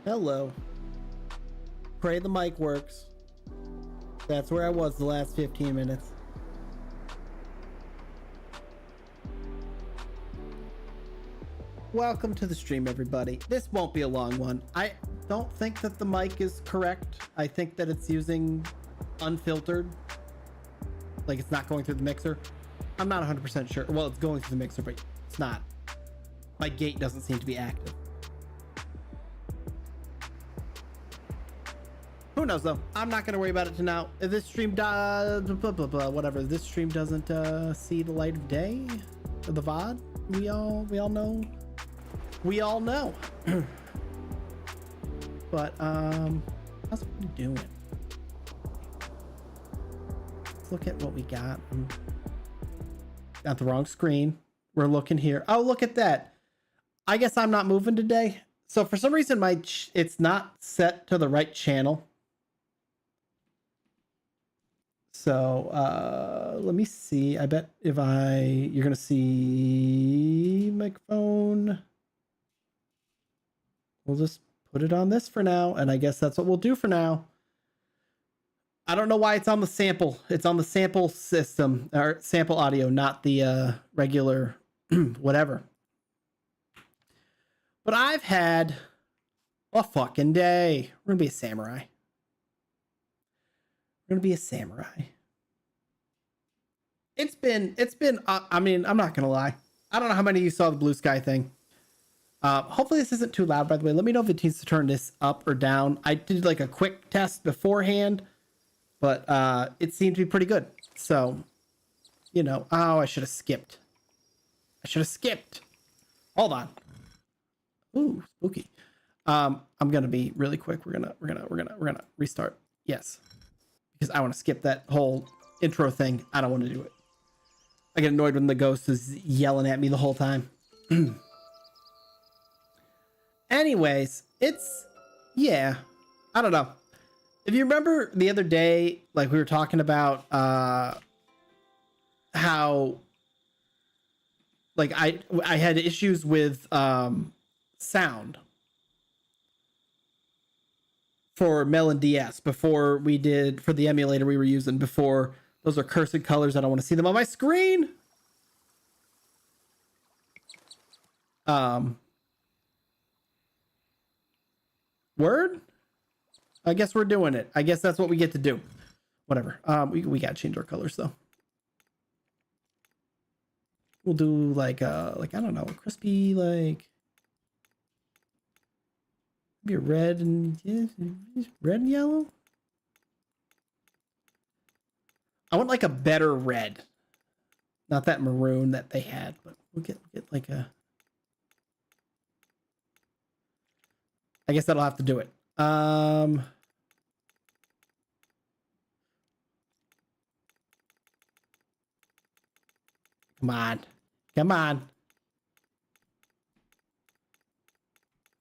Hello. Pray the mic works. That's where I was the last 15 minutes. Welcome to the stream, everybody. This won't be a long one. I don't think that the mic is correct. I think that it's using unfiltered. Like it's not going through the mixer. I'm not 100% sure. Well, it's going through the mixer, but it's not. My gate doesn't seem to be active. Who knows though? I'm not gonna worry about it now. If this stream does blah blah blah, whatever. This stream doesn't see the light of day, or the VOD. We all know. We all know. But how's we doing? Let's look at what we got. Got the wrong screen. We're looking here. Oh, look at that. I guess I'm not moving today. So for some reason it's not set to the right channel. So let me see. I bet if you're gonna see microphone. We'll just put it on this for now, and I guess that's what we'll do for now. I don't know why it's on the sample. It's on the sample system or sample audio, not the regular whatever. But I've had a fucking day. We're gonna be a samurai. We're gonna be a samurai. It's been I mean, I'm not gonna lie. I don't know how many of you saw the blue sky thing. Hopefully this isn't too loud, by the way. Let me know if it needs to turn this up or down. I did like a quick test beforehand, but it seemed to be pretty good. So, you know, oh, I should have skipped. Hold on. Ooh, spooky. I'm gonna be really quick. We're gonna restart. Yes. Because I want to skip that whole intro thing. I don't want to do it. I get annoyed when the ghost is yelling at me the whole time. Anyways, yeah, I don't know. If you remember the other day, like we were talking about how like I had issues with sound for melonDS before we did for the emulator we were using before. Those are cursed colors. I don't want to see them on my screen. Word? I guess we're doing it. I guess that's what we get to do. Whatever. We gotta change our colors though. We'll do like I don't know, a crispy like maybe a red and red and yellow. I want like a better red, not that maroon that they had, but we'll get like a. I guess that'll have to do it. Come on. I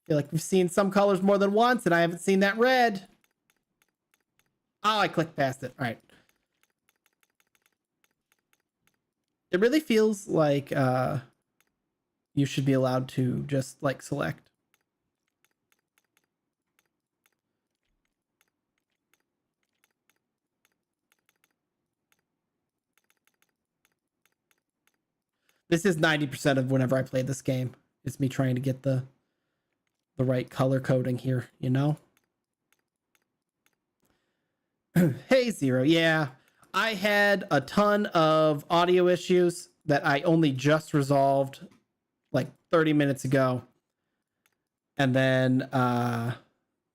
feel like we've seen some colors more than once, and I haven't seen that red. Oh, I clicked past it. All right. It really feels like you should be allowed to just like select. This is 90% of whenever I play this game. It's me trying to get the right color coding here, you know? Hey, Zero. Yeah, I had a ton of audio issues that I only just resolved like 30 minutes ago. And then,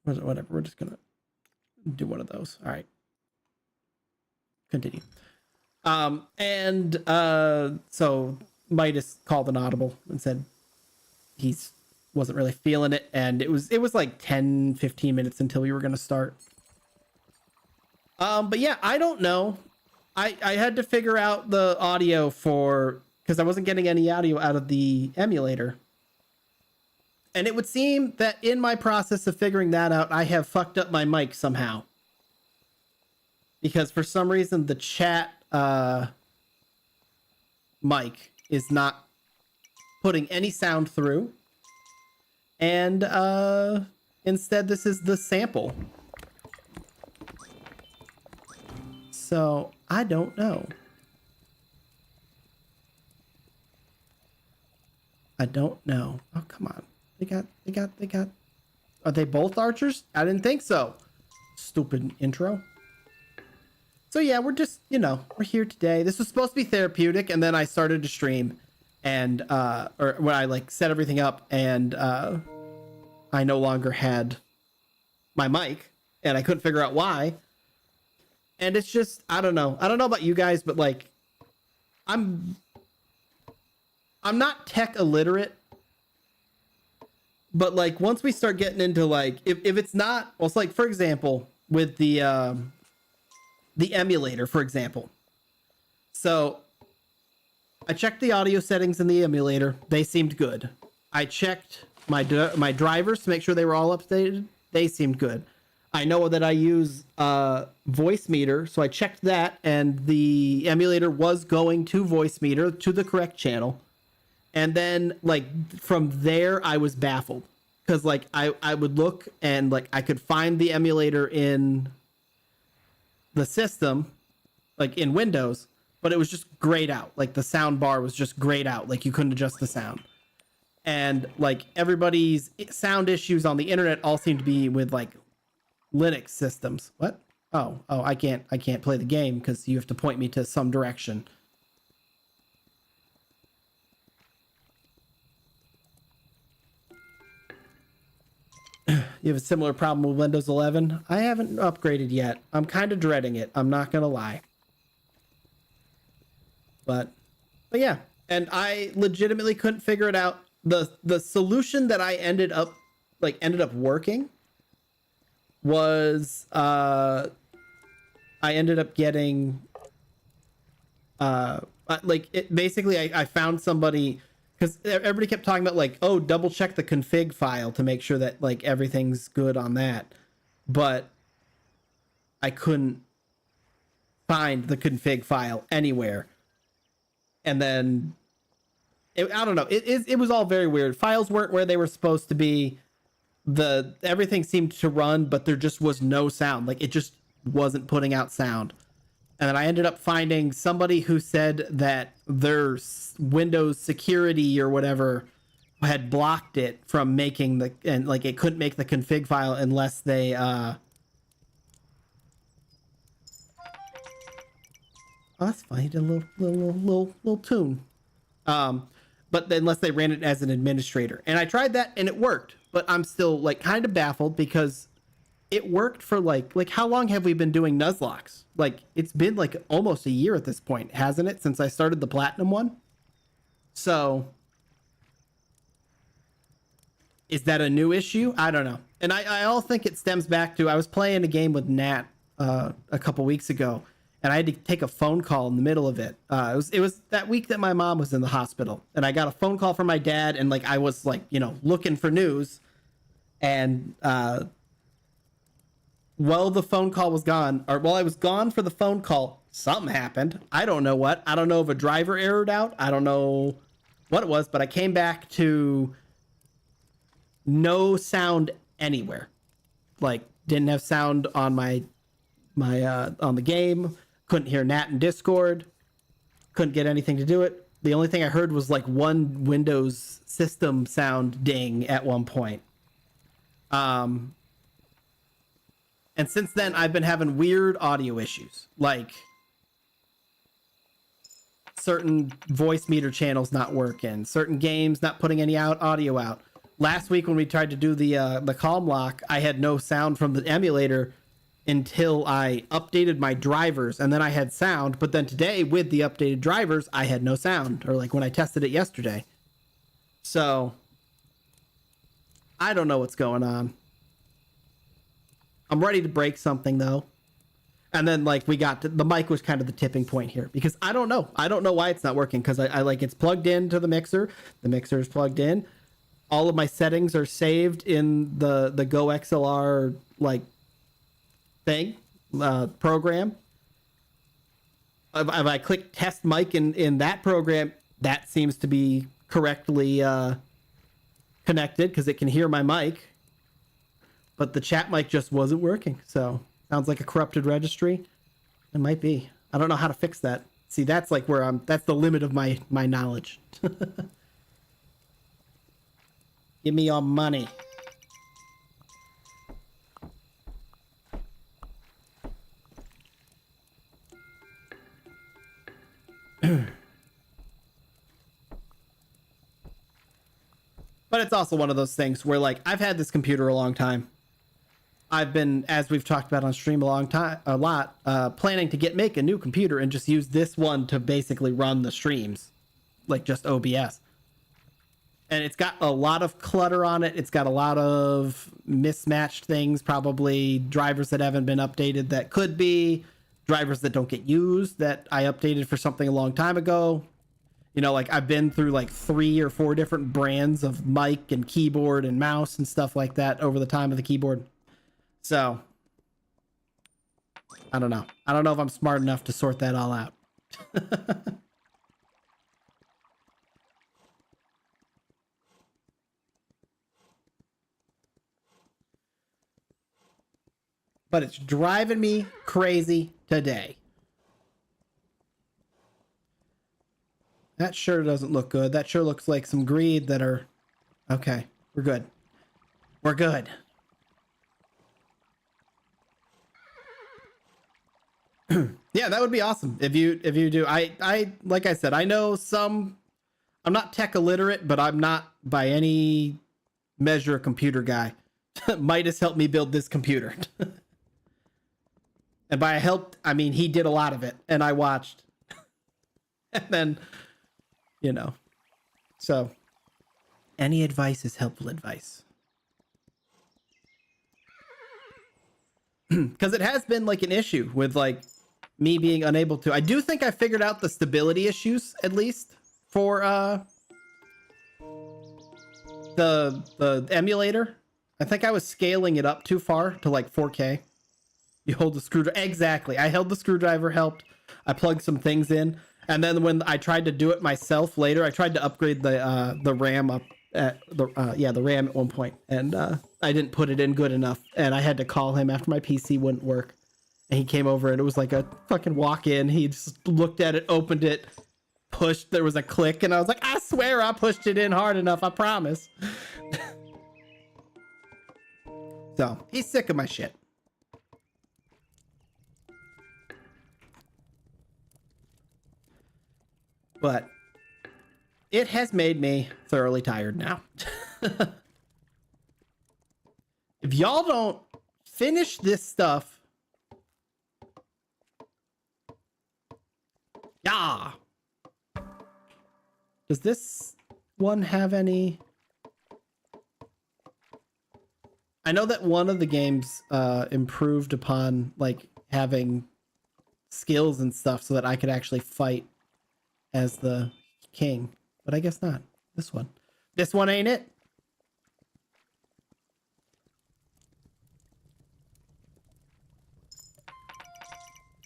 whatever, we're just gonna do one of those. All right. Continue. So Midas called an audible and said wasn't really feeling it, and it was like 10-15 minutes until we were gonna start. But yeah, I don't know. I had to figure out the audio because I wasn't getting any audio out of the emulator. And it would seem that in my process of figuring that out, I have fucked up my mic somehow. Because for some reason the chat mic is not putting any sound through, and instead this is the sample. So I don't know. I don't know. Oh, come on. They got. Are they both archers? I didn't think so. Stupid intro. So yeah, we're just, we're here today. This was supposed to be therapeutic, and then I started to stream, and or when I like set everything up, and I no longer had my mic, and I couldn't figure out why. And it's just, I don't know about you guys, but like, I'm not tech illiterate, but like once we start getting into like, if it's not, well, it's like, for example, with the emulator, for example. So I checked the audio settings in the emulator. They seemed good. I checked my drivers to make sure they were all updated. They seemed good. I know that I use voice meter, so I checked that, and the emulator was going to voice meter to the correct channel. And then like from there, I was baffled because like I would look and like I could find the emulator in the system, like in Windows, but it was just grayed out. Like the sound bar was just grayed out. Like you couldn't adjust the sound. And like everybody's sound issues on the internet all seem to be with like Linux systems. What? Oh, I can't play the game because you have to point me to some direction. You have a similar problem with Windows 11? I haven't upgraded yet. I'm kind of dreading it. I'm not going to lie. But yeah. And I legitimately couldn't figure it out. The solution that I ended up working was, I ended up getting, basically I found somebody, because everybody kept talking about like, oh, double check the config file to make sure that like everything's good on that. But I couldn't find the config file anywhere. And then I don't know. It was all very weird. Files weren't where they were supposed to be. Everything seemed to run, but there just was no sound. Like it just wasn't putting out sound. And then I ended up finding somebody who said that their Windows security or whatever had blocked it from making and like it couldn't make the config file unless they oh, that's funny. He did a little tune. But unless they ran it as an administrator. And I tried that and it worked, but I'm still like kind of baffled because it worked for like how long have we been doing Nuzlocks? Like it's been like almost a year at this point, hasn't it? Since I started the platinum one. So is that a new issue? I don't know. And I all think it stems back to, I was playing a game with Nat a couple weeks ago, and I had to take a phone call in the middle of it. It was that week that my mom was in the hospital, and I got a phone call from my dad, and like I was like, looking for news, and while the phone call was gone, or while I was gone for the phone call, something happened. I don't know what. I don't know if a driver errored out. I don't know what it was, but I came back to no sound anywhere. Like didn't have sound on my on the game. Couldn't hear Nat in Discord. Couldn't get anything to do it. The only thing I heard was like one Windows system sound ding at one point. And since then, I've been having weird audio issues, like certain voice meter channels not working, certain games not putting any audio out. Last week when we tried to do the calm lock, I had no sound from the emulator until I updated my drivers, and then I had sound. But then today, with the updated drivers, I had no sound, or like when I tested it yesterday. So I don't know what's going on. I'm ready to break something though. And then like the mic was kind of the tipping point here because I don't know why it's not working, because I like it's plugged into the mixer. The mixer is plugged in. All of my settings are saved in the Go XLR like thing program. If I click test mic in that program, that seems to be correctly connected because it can hear my mic. but the chat mic just wasn't working. So sounds like a corrupted registry. It might be. I don't know how to fix that. See, that's like where that's the limit of my knowledge. Give me your money. But it's also one of those things where, like, I've had this computer a long time. I've been, as we've talked about on stream a lot, planning to make a new computer and just use this one to basically run the streams, like just OBS. And it's got a lot of clutter on it. It's got a lot of mismatched things, probably drivers that haven't been updated that could be, drivers that don't get used that I updated for something a long time ago. You know, like I've been through like 3 or 4 different brands of mic and keyboard and mouse and stuff like that over the time of the keyboard. So I don't know. I don't know if I'm smart enough to sort that all out. But it's driving me crazy today. That sure doesn't look good. That sure looks like some greed that are... Okay, we're good. We're good. Yeah, that would be awesome if you do. I like I said, I know some... I'm not tech illiterate, but I'm not by any measure a computer guy. Midas helped me build this computer. And by helped, I mean he did a lot of it, and I watched. And then... You know, so any advice is helpful advice. Because it has been like an issue with like me being unable to. I do think I figured out the stability issues, at least for the emulator. I think I was scaling it up too far to like 4K. You hold the screwdriver. Exactly. I held the screwdriver, helped. I plugged some things in. And then when I tried to do it myself later, I tried to upgrade the RAM up at the RAM at one point, and I didn't put it in good enough, and I had to call him after my PC wouldn't work. And he came over, and it was like a fucking walk-in. He just looked at it, opened it, pushed. There was a click, and I was like, I swear I pushed it in hard enough. I promise. So he's sick of my shit. But it has made me thoroughly tired now. If y'all don't finish this stuff... Yeah. Does this one have any... I know that one of the games improved upon like having skills and stuff so that I could actually fight as the king, but I guess not. This one ain't it.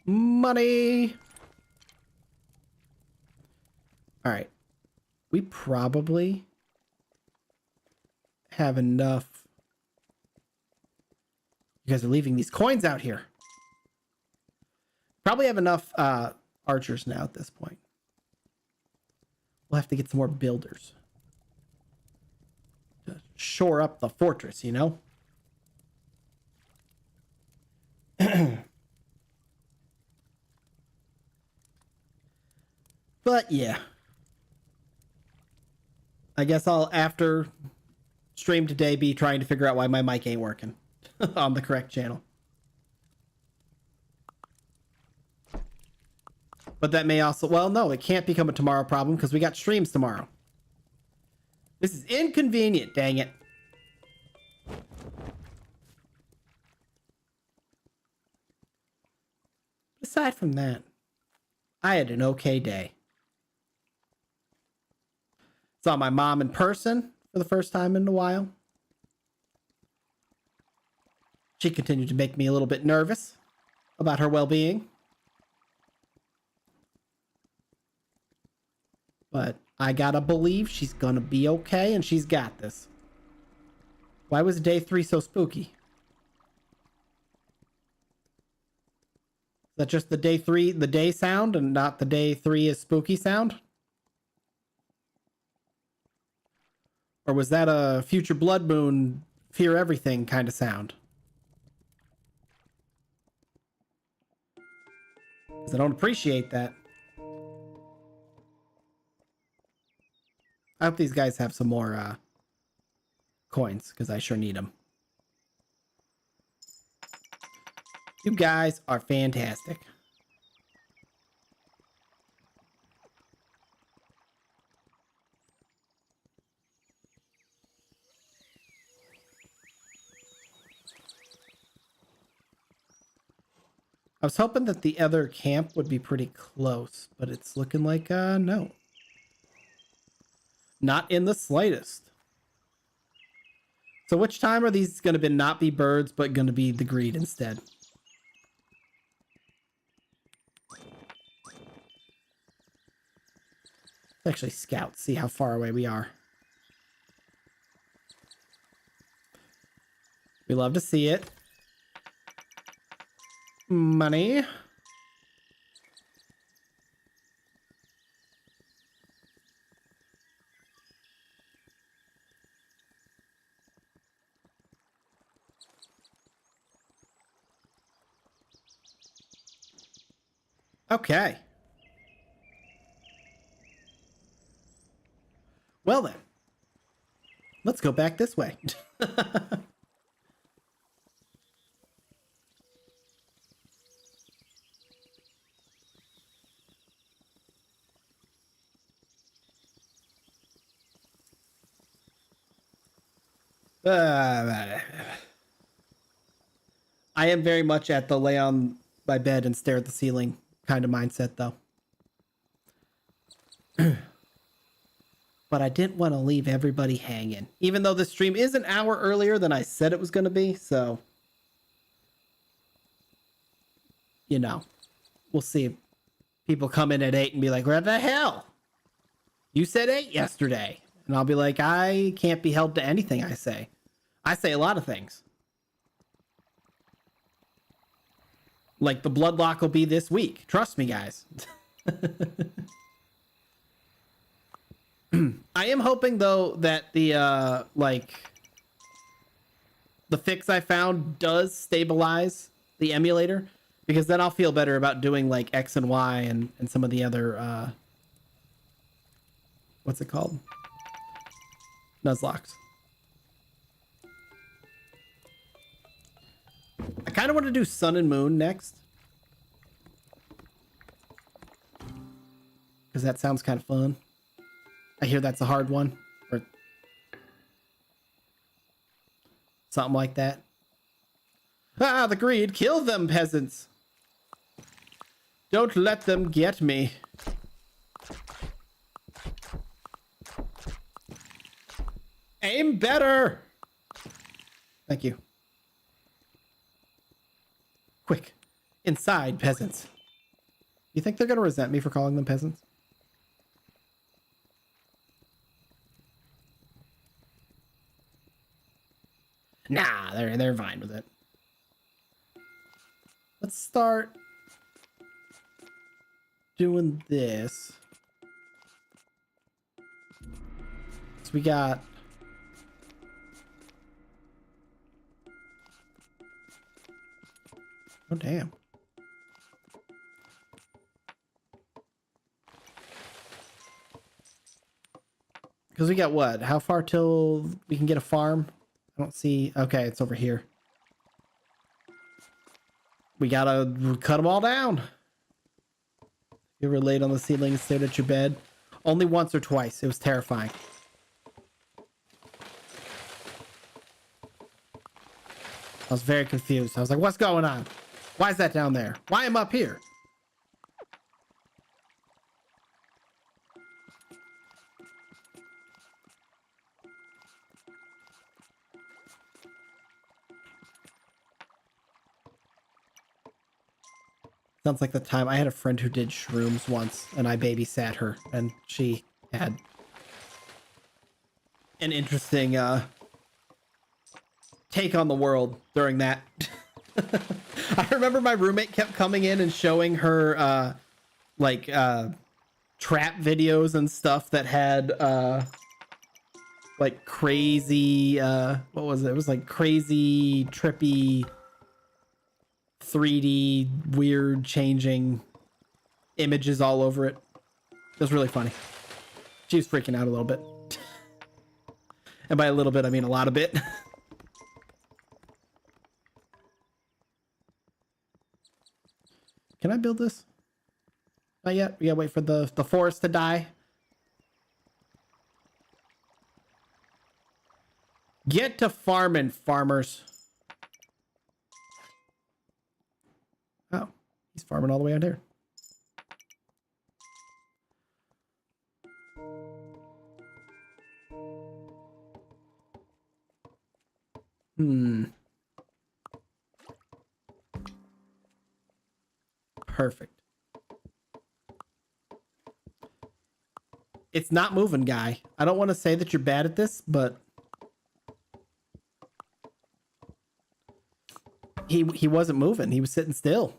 Money. All right, we probably have enough. You guys are leaving these coins out here. Probably have enough archers now at this point. We'll have to get some more builders to shore up the fortress, you know? But yeah. I guess I'll, after stream today, be trying to figure out why my mic ain't working on the correct channel. But that may also... Well, no, it can't become a tomorrow problem because we got streams tomorrow. This is inconvenient, dang it. Aside from that, I had an okay day. Saw my mom in person for the first time in a while. She continued to make me a little bit nervous about her well-being. But I gotta believe she's gonna be okay, and she's got this. Why was day 3 so spooky? that just the day 3, the day sound, and not the day 3 is spooky sound? Or was that a future blood moon, fear everything kind of sound? Because I don't appreciate that. I hope these guys have some more coins, because I sure need them. You guys are fantastic. I was hoping that the other camp would be pretty close, but it's looking like, no. Not in the slightest. So which time are these going to not be birds, but going to be the greed instead? Let's actually scout, see how far away we are. We love to see it. Money. Okay. Well then, let's go back this way. I am very much at the lay on my bed and stare at the ceiling kind of mindset, though. But I didn't want to leave everybody hanging, even though the stream is an hour earlier than I said it was going to be. So, you know, we'll see if people come in at 8 and be like, "What the hell? You said 8 yesterday." And I'll be like, I can't be held to anything I say. I say a lot of things. Like the bloodlock will be this week. Trust me, guys. I am hoping though that the the fix I found does stabilize the emulator, because then I'll feel better about doing like X and Y and some of the other what's it called? Nuzlocks. I kind of want to do Sun and Moon next, because that sounds kind of fun. I hear that's a hard one, or something like that. Ah, the greed! Kill them, peasants! Don't let them get me. Aim better! Thank you. Quick. Inside, peasants. You think they're gonna resent me for calling them peasants? Nah, they're fine with it. Let's start doing this. So we got oh damn. Because we got what? How far till we can get a farm? I don't see. Okay, it's over here. We gotta cut them all down. You were laid on the ceiling and stared at your bed. Only once or twice. It was terrifying. I was very confused. I was like, what's going on? Why is that down there? Why am I up here? Sounds like the time I had a friend who did shrooms once, and I babysat her, and she had an interesting take on the world during that. I remember my roommate kept coming in and showing her like trap videos and stuff that had like crazy what was it? It was like crazy trippy 3D weird changing images all over it. It was really funny. She was freaking out a little bit. And by a little bit, I mean a lot of bit. Can I build this? Not yet. We gotta wait for the forest to die. Get to farming, farmers. Oh, he's farming all the way out here. Perfect. It's not moving, guy. I don't want to say that you're bad at this, but he wasn't moving. He was sitting still.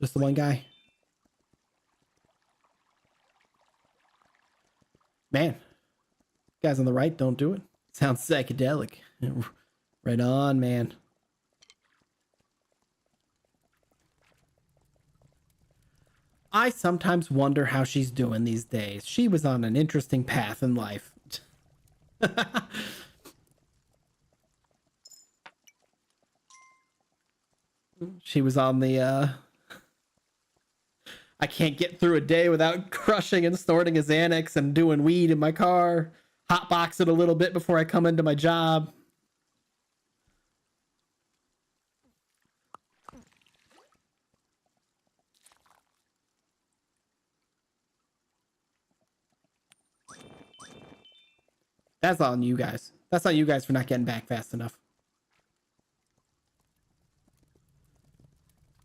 Just the one guy. Man, guys on the right, don't do it. Sounds psychedelic. Right on, man. I sometimes wonder how she's doing these days. She was on an interesting path in life. She was on the I can't get through a day without crushing and snorting a Xanax and doing weed in my car. Hotbox it a little bit before I come into my job. That's on you guys. That's on you guys for not getting back fast enough.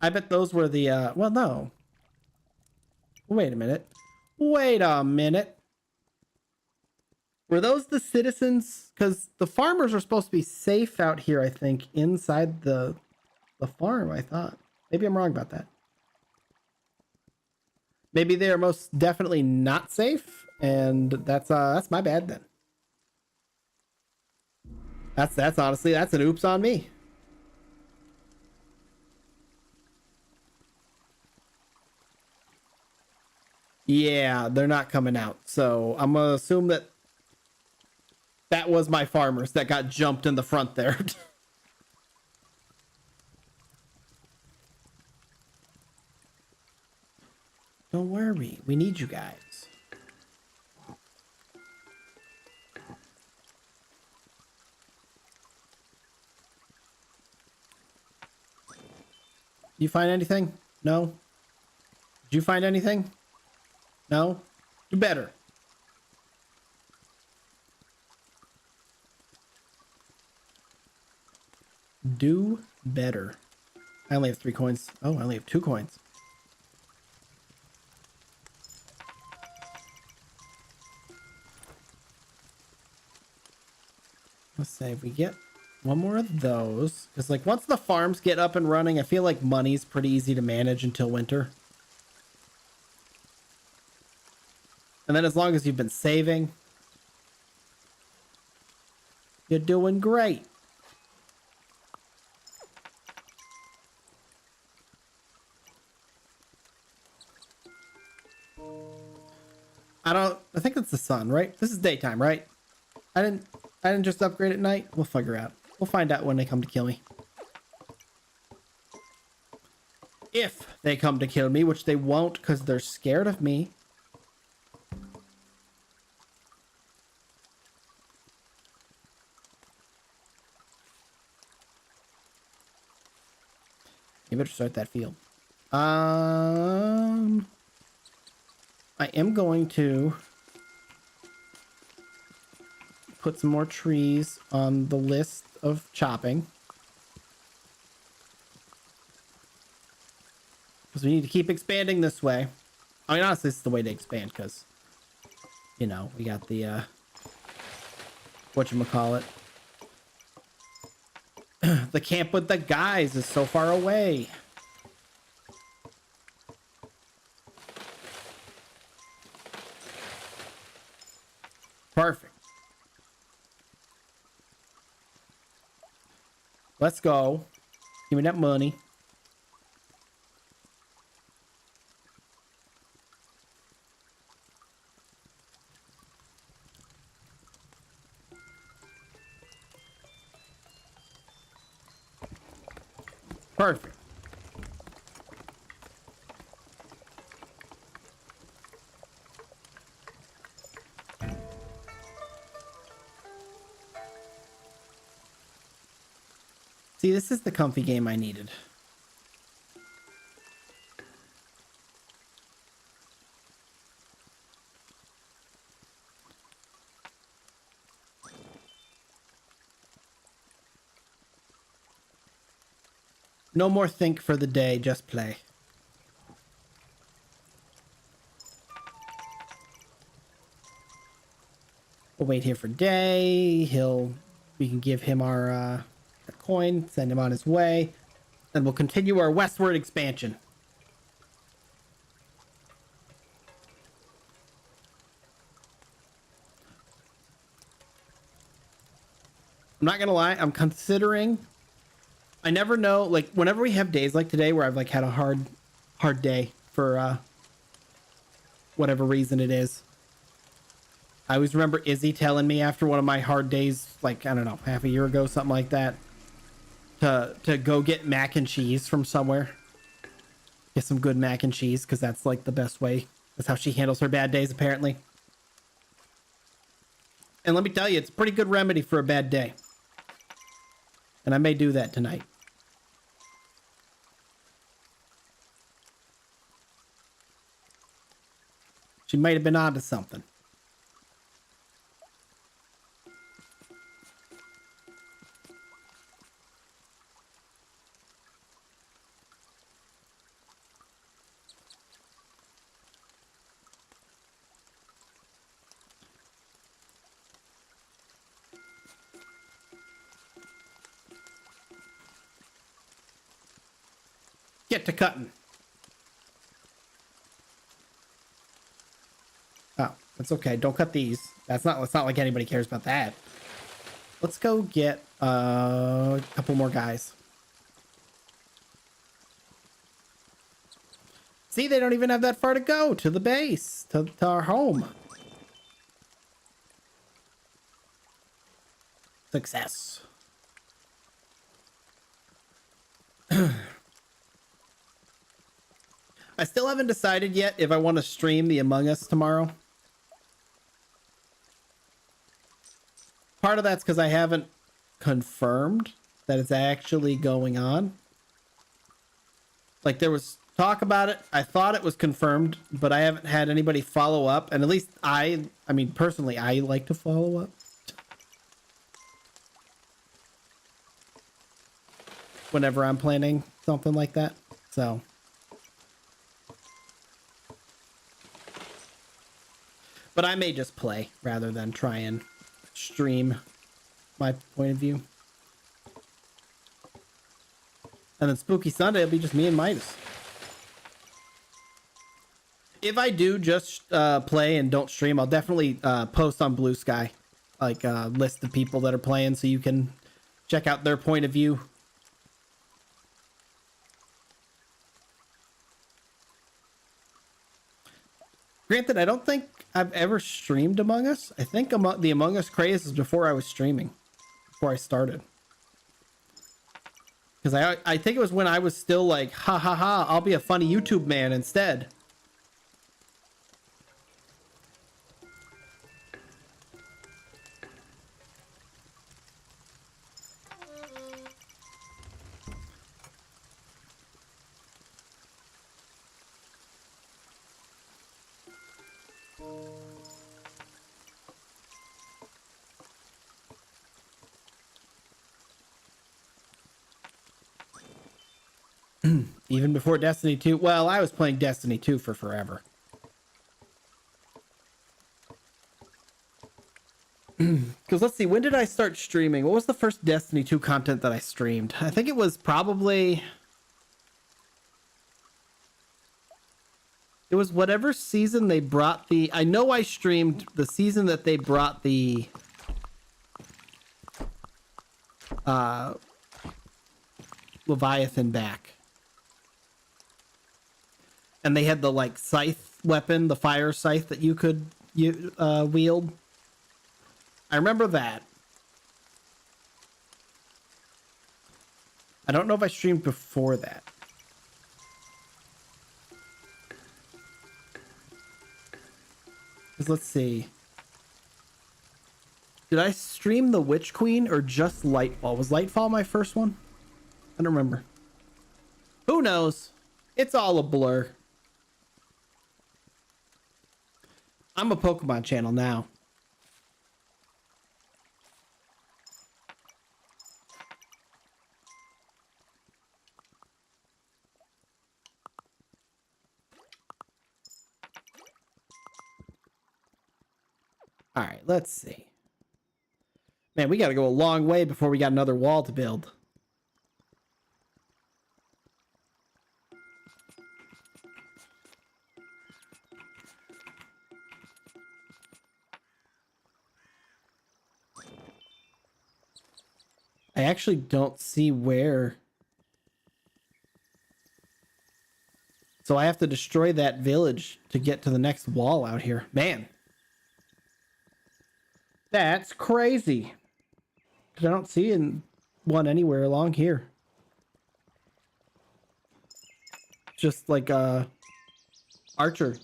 I bet those were the well, no. Wait a minute. Wait a minute. Were those the citizens? Because the farmers are supposed to be safe out here, I think, inside the farm, I thought. Maybe I'm wrong about that. Maybe they are most definitely not safe, and that's my bad then. That's honestly, that's an oops on me. Yeah, they're not coming out. So I'm gonna assume that that was my farmers that got jumped in the front there. Don't worry, we need you guys. You find anything? No? Did you find anything? No? Do better. Do better. I only have 3 coins. Oh, I only have 2 coins. Let's say if we get one more of those, because like once the farms get up and running, I feel like money's pretty easy to manage until winter. And then as long as you've been saving, you're doing great. I think it's the sun, right? This is daytime, right? I didn't just upgrade at night. We'll figure out. We'll find out when they come to kill me. If they come to kill me, which they won't because they're scared of me. You better start that field. I am going to put some more trees on the list of chopping. because we need to keep expanding this way. I mean, honestly, this is the way to expand because, you know, we got the, whatchamacallit. The camp with the guys is so far away. Perfect. Let's go. Give me that money. Perfect. See, this is the comfy game I needed. No more think for the day, just play. We'll wait here for Day. We can give him our coin, send him on his way, and we'll continue our westward expansion. I'm not gonna lie, I'm considering. I never know, like, whenever we have days like today where I've like had a hard day for whatever reason it is. I always remember Izzy telling me after one of my hard days, like, I don't know, half a year ago, something like that, to go get mac and cheese from somewhere. Get some good mac and cheese, because that's like the best way. That's how she handles her bad days, apparently. And let me tell you, it's a pretty good remedy for a bad day. And I may do that tonight. She might have been onto something. Get to cutting. Oh, that's okay. Don't cut these. It's not like anybody cares about that. Let's go get a couple more guys. See, they don't even have that far to go to the base, to our home. Success. I still haven't decided yet if I want to stream the Among Us tomorrow. Part of that's because I haven't confirmed that it's actually going on. Like, there was talk about it. I thought it was confirmed, but I haven't had anybody follow up. And at least I mean, personally, I like to follow up. Whenever I'm planning something like that. So. But I may just play rather than try and stream my point of view. And then Spooky Sunday, it'll be just me and Midas. If I do just play and don't stream, I'll definitely post on Blue Sky. Like a list of people that are playing so you can check out their point of view. Granted, I don't think I've ever streamed Among Us. I think the Among Us craze is before I was streaming. Before I started. Because I think it was when I was still like, ha ha ha, I'll be a funny YouTube man instead. Even before Destiny 2. Well, I was playing Destiny 2 for forever. Because let's see, when did I start streaming? What was the first Destiny 2 content that I streamed? I think it was probably... It was whatever season they brought the... I know I streamed the season that they brought the... Leviathan back. And they had the, like, scythe weapon, the fire scythe that you could wield. I remember that. I don't know if I streamed before that. Let's see. Did I stream the Witch Queen or just Lightfall? Was Lightfall my first one? I don't remember. Who knows? It's all a blur. I'm a Pokemon channel now. All right, let's see. Man, we got to go a long way before we got another wall to build. I actually don't see where. So I have to destroy that village to get to the next wall out here. Man. That's crazy. Because I don't see one anywhere along here. Just like archer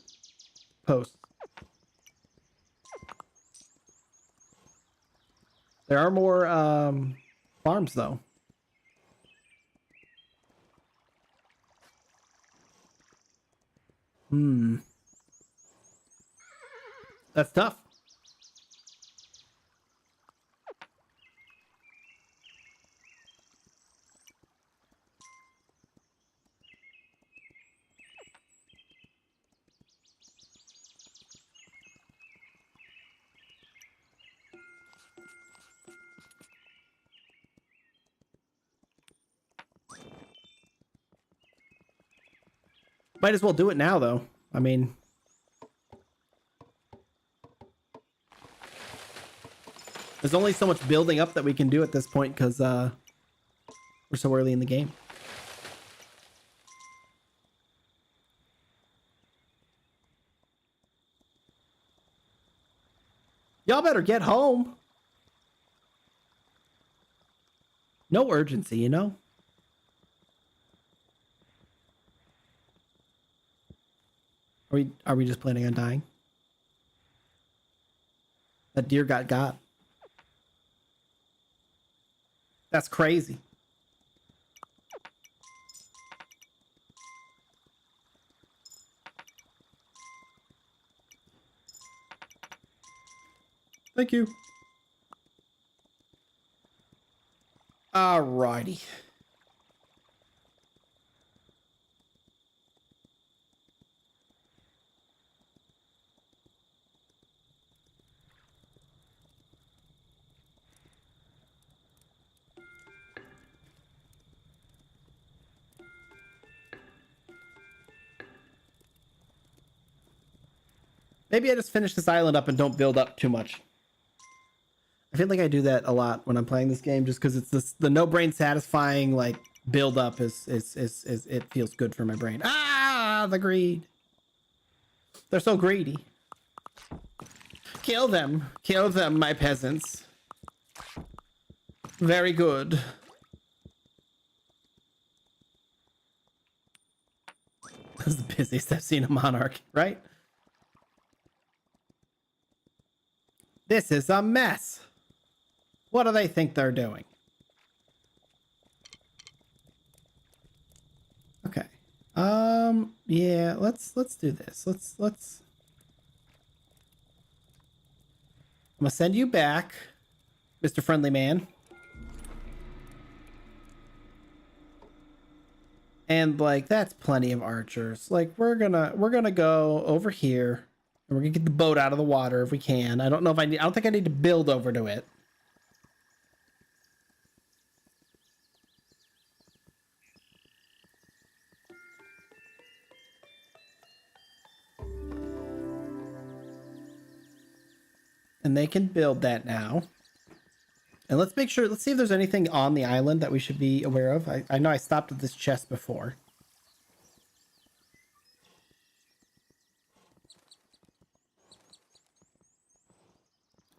post. There are more farms though. That's tough. Might as well do it now, though. I mean... There's only so much building up that we can do at this point, because we're so early in the game. Y'all better get home. No urgency, you know? Are we just planning on dying? That deer got. That's crazy. Thank you. Alrighty. Maybe I just finish this island up and don't build up too much. I feel like I do that a lot when I'm playing this game, just because it's the no brain satisfying like build up is it feels good for my brain. Ah, the greed. They're so greedy. Kill them, my peasants. Very good. This is the busiest I've seen a monarch, right? This is a mess. What do they think they're doing? Okay. Yeah, let's do this. Let's I'm gonna send you back, Mr. Friendly Man. And like, that's plenty of archers. Like, we're gonna go over here and we're gonna get the boat out of the water if we can. I don't know if I don't think I need to build over to it. And they can build that now. And let's make sure, let's see if there's anything on the island that we should be aware of. I know I stopped at this chest before.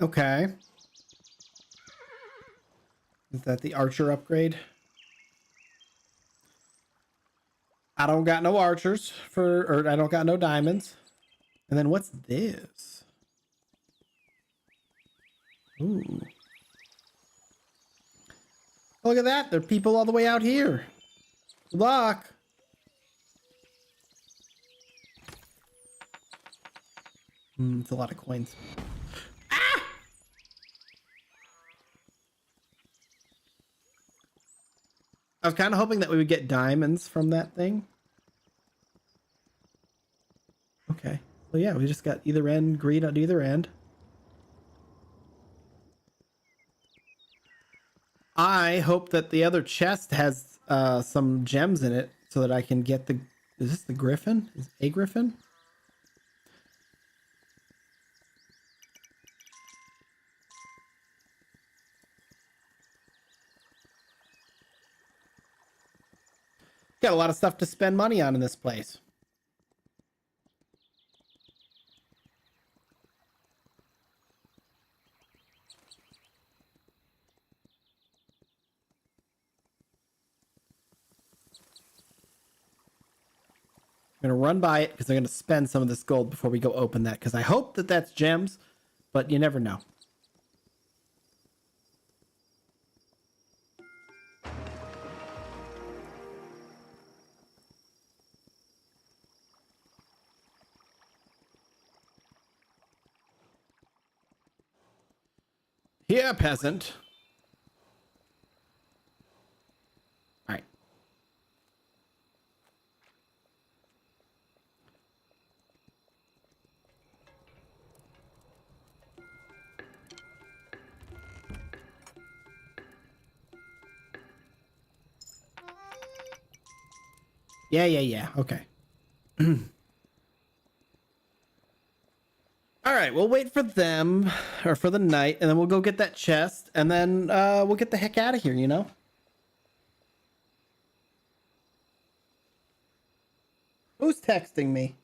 Okay. Is that the archer upgrade? I don't got no archers or I don't got no diamonds. And then what's this? Ooh. Look at that. There are people all the way out here. Good luck. It's a lot of coins. Ah! I was kind of hoping that we would get diamonds from that thing. Okay. Well, yeah, we just got either end, green on either end. I hope that the other chest has some gems in it so that I can get the... Is this the griffin? Is a griffin? Got a lot of stuff to spend money on in this place. I'm going to run by it because I'm going to spend some of this gold before we go open that, because I hope that that's gems, but you never know. Here, peasant. All right. Yeah. Okay. All right, we'll wait for them, or for the night, and then we'll go get that chest, and then we'll get the heck out of here, you know? Who's texting me?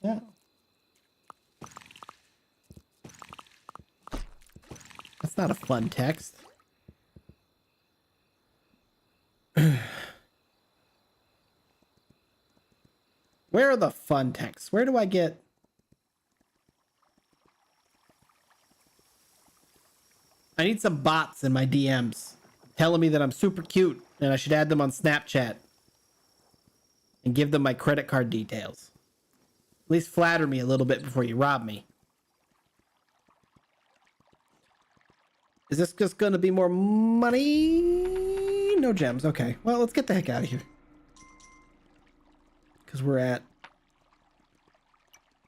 Yeah. That's not a fun text. Where are the fun texts? Where do I get... I need some bots in my DMs telling me that I'm super cute and I should add them on Snapchat and give them my credit card details. At least flatter me a little bit before you rob me. Is this just going to be more money? No gems. Okay. Well, let's get the heck out of here. Because we're at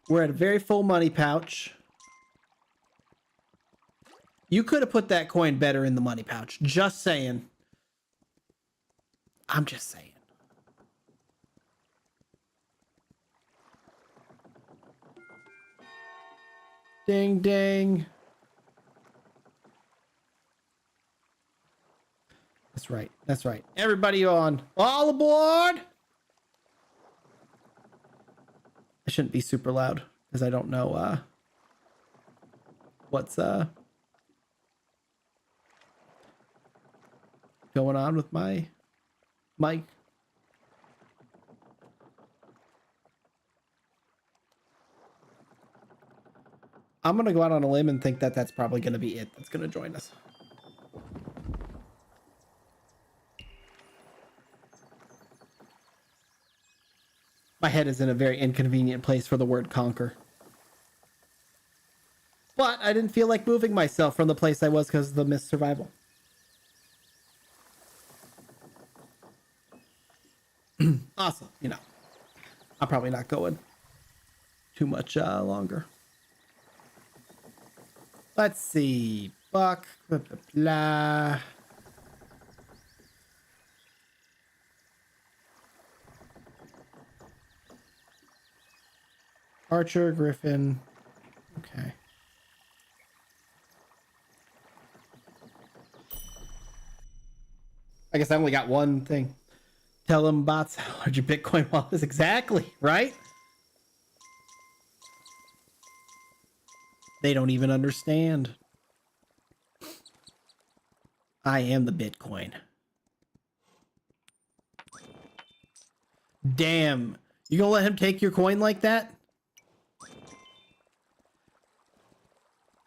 a very full money pouch. You could have put that coin better in the money pouch. Just saying. I'm just saying. Ding, ding. That's right. That's right. Everybody on. All aboard! I shouldn't be super loud because I don't know what's going on with my mic. I'm going to go out on a limb and think that that's probably going to be it that's going to join us. My head is in a very inconvenient place for the word conquer. But I didn't feel like moving myself from the place I was because of the missed survival. Awesome. You know, I'm probably not going too much longer. Let's see. Buck. Blah, blah, blah. Archer, Griffin. Okay. I guess I only got one thing. Tell them bots how hard your Bitcoin wallet is. Exactly, right? They don't even understand. I am the Bitcoin. Damn. You gonna let him take your coin like that?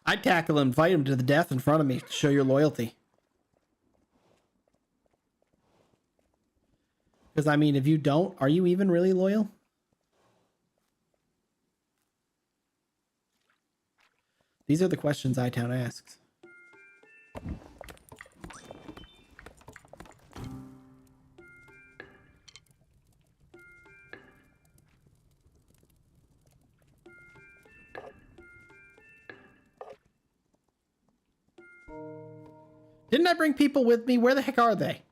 I'd tackle him, fight him to the death in front of me to show your loyalty. Because, I mean, if you don't, are you even really loyal? These are the questions iTown asks. Didn't I bring people with me? Where the heck are they?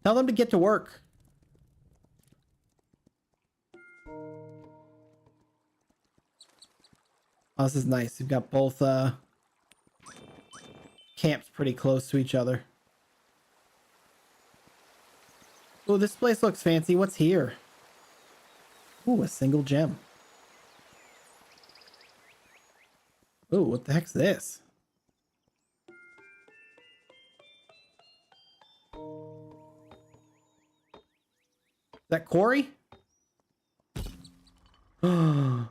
Tell them to get to work. Oh, this is nice. We've got both camps pretty close to each other. Oh, this place looks fancy. What's here? Oh, a single gem. Oh, what the heck's this? Is that quarry? Can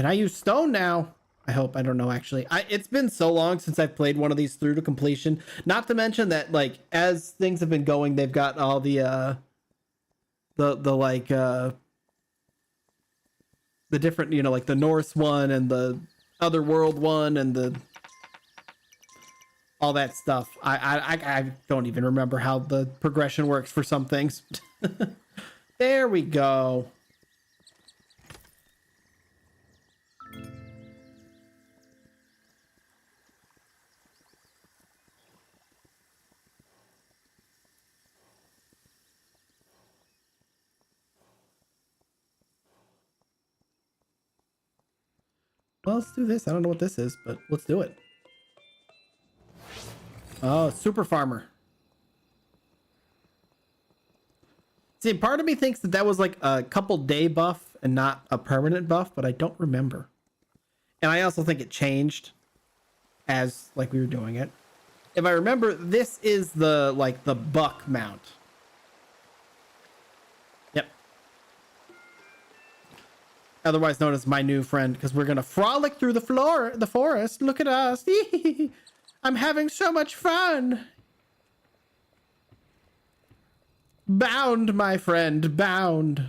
I use stone now? I hope. I don't know, actually. It's been so long since I've played one of these through to completion. Not to mention that, like, as things have been going, they've got all the different, you know, like the Norse one and the other world one and the all that stuff. I don't even remember how the progression works for some things. There we go. Well, let's do this. I don't know what this is, but let's do it. Oh, super farmer. See, part of me thinks that was like a couple day buff and not a permanent buff, but I don't remember. And I also think it changed as like we were doing it. If I remember, this is the like the buck mount. Yep. Otherwise known as my new friend, because we're gonna frolic through the forest. Look at us. I'm having so much fun. Bound, my friend, bound.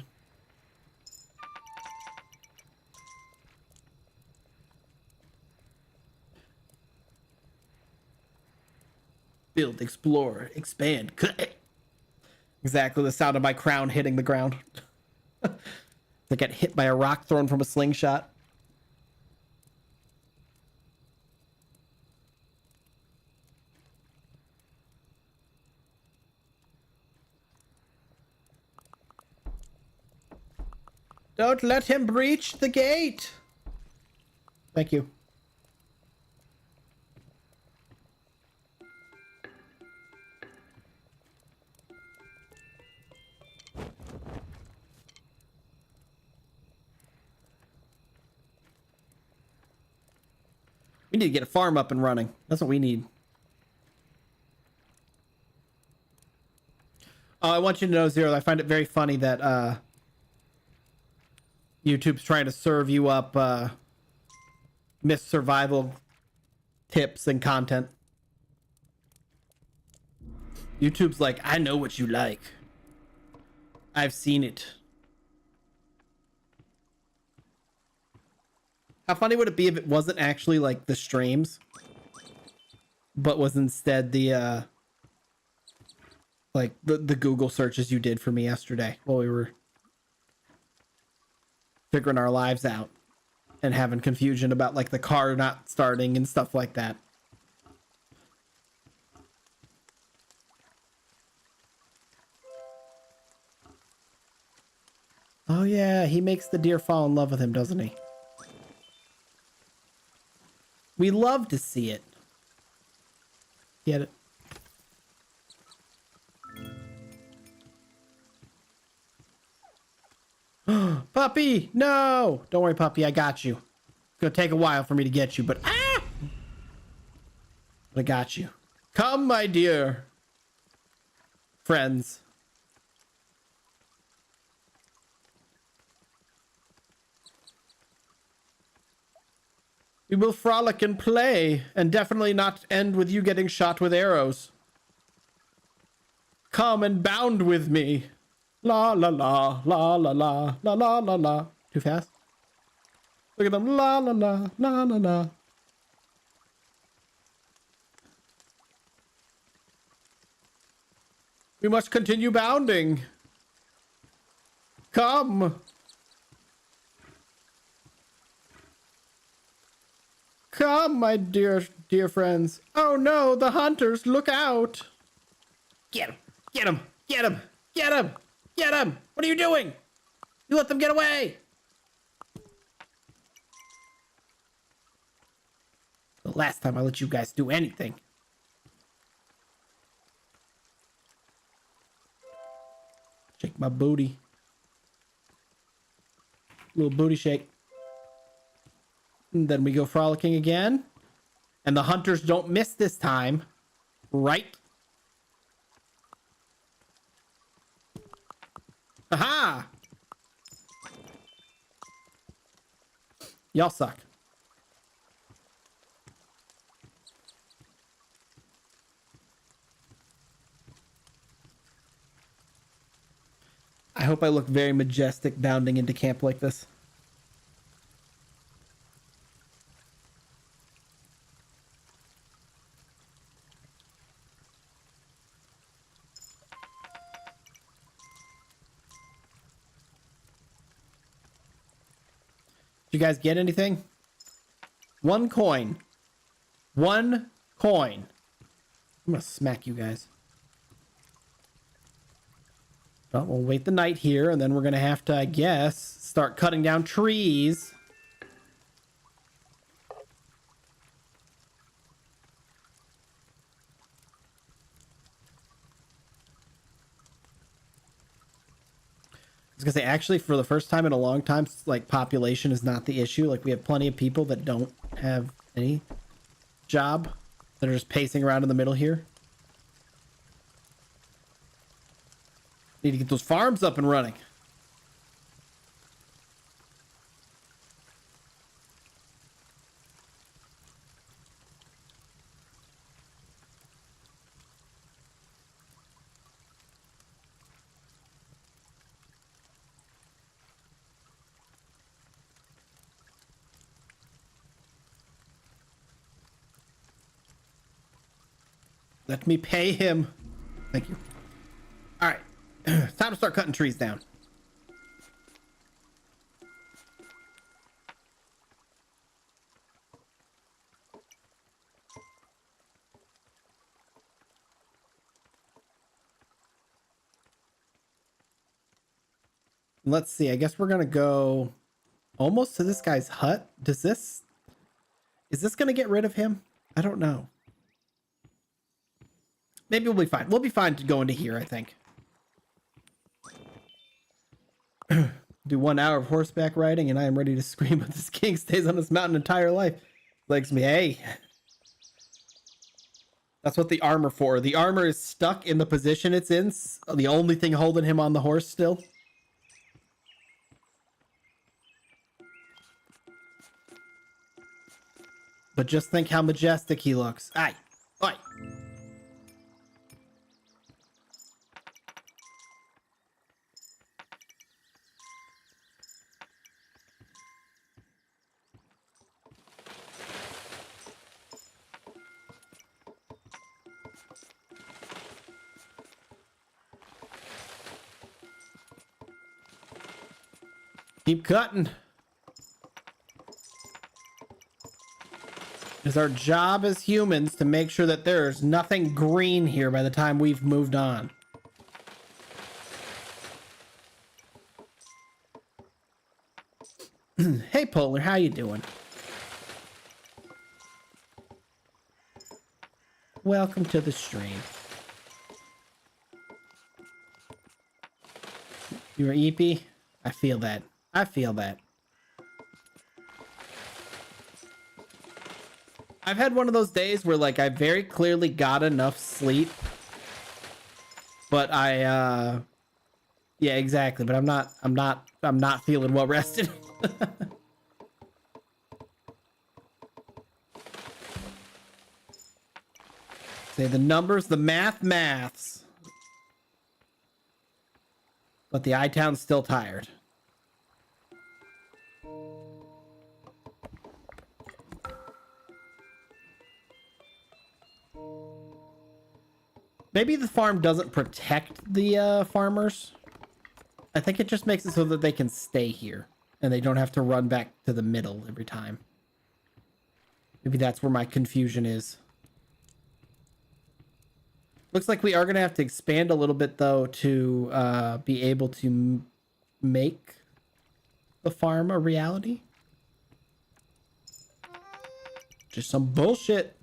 Build, explore, expand. Exactly the sound of my crown hitting the ground. I get hit by a rock thrown from a slingshot. Don't let him breach the gate. Thank you. We need to get a farm up and running. That's what we need. I want you to know, Zero, I find it very funny that YouTube's trying to serve you up missed survival tips and content. YouTube's like, I know what you like. I've seen it. How funny would it be if it wasn't actually like the streams, but was instead the like the Google searches you did for me yesterday while we were figuring our lives out and having confusion about like the car not starting and stuff like that. Oh yeah, he makes the deer fall in love with him, doesn't he? We love to see it. Get it? Puppy, no! Don't worry, puppy, I got you. It's gonna take a while for me to get you, but ah! But I got you. Come, my dear friends. We will frolic and play, and definitely not end with you getting shot with arrows. Come and bound with me. La la la, la la la, la la la la. Too fast? Look at them. La la la, la la la. We must continue bounding. Come. Come, my dear friends. Oh no, the hunters, look out. Get him, get him, get him, get him, get him. What are you doing? You let them get away. The last time I let you guys do anything. Shake my booty. Little booty shake. And then we go frolicking again. And the hunters don't miss this time. Right? Aha! Y'all suck. I hope I look very majestic bounding into camp like this. Did you guys get anything? 1 coin. 1 coin. I'm gonna smack you guys. Well, we'll wait the night here, and then we're gonna have to, I guess, start cutting down trees. I was gonna say, actually, for the first time in a long time, like, population is not the issue. Like, we have plenty of people that don't have any job that are just pacing around in the middle here. Need to get those farms up and running. Let me pay him. Thank you. All right. Time to start cutting trees down. Let's see. I guess we're going to go almost to this guy's hut. Is this going to get rid of him? I don't know. Maybe we'll be fine. We'll be fine to go into here, I think. Do 1 hour of horseback riding and I am ready to scream, but this king stays on this mountain entire life. Legs me, hey. That's what the armor for. The armor is stuck in the position it's in. The only thing holding him on the horse still. But just think how majestic he looks. Aye. Oi. Keep cutting. It's our job as humans to make sure that there's nothing green here by the time we've moved on. Hey, Polar, how you doing? Welcome to the stream. You're EP? I feel that. I feel that. I've had one of those days where like I very clearly got enough sleep, but yeah, exactly. But I'm not feeling well rested. Say the numbers, the maths. But the I-Town's still tired. Maybe the farm doesn't protect the farmers. I think it just makes it so that they can stay here and they don't have to run back to the middle every time. Maybe that's where my confusion is. Looks like we are going to have to expand a little bit, though, to be able to make the farm a reality. Just some bullshit.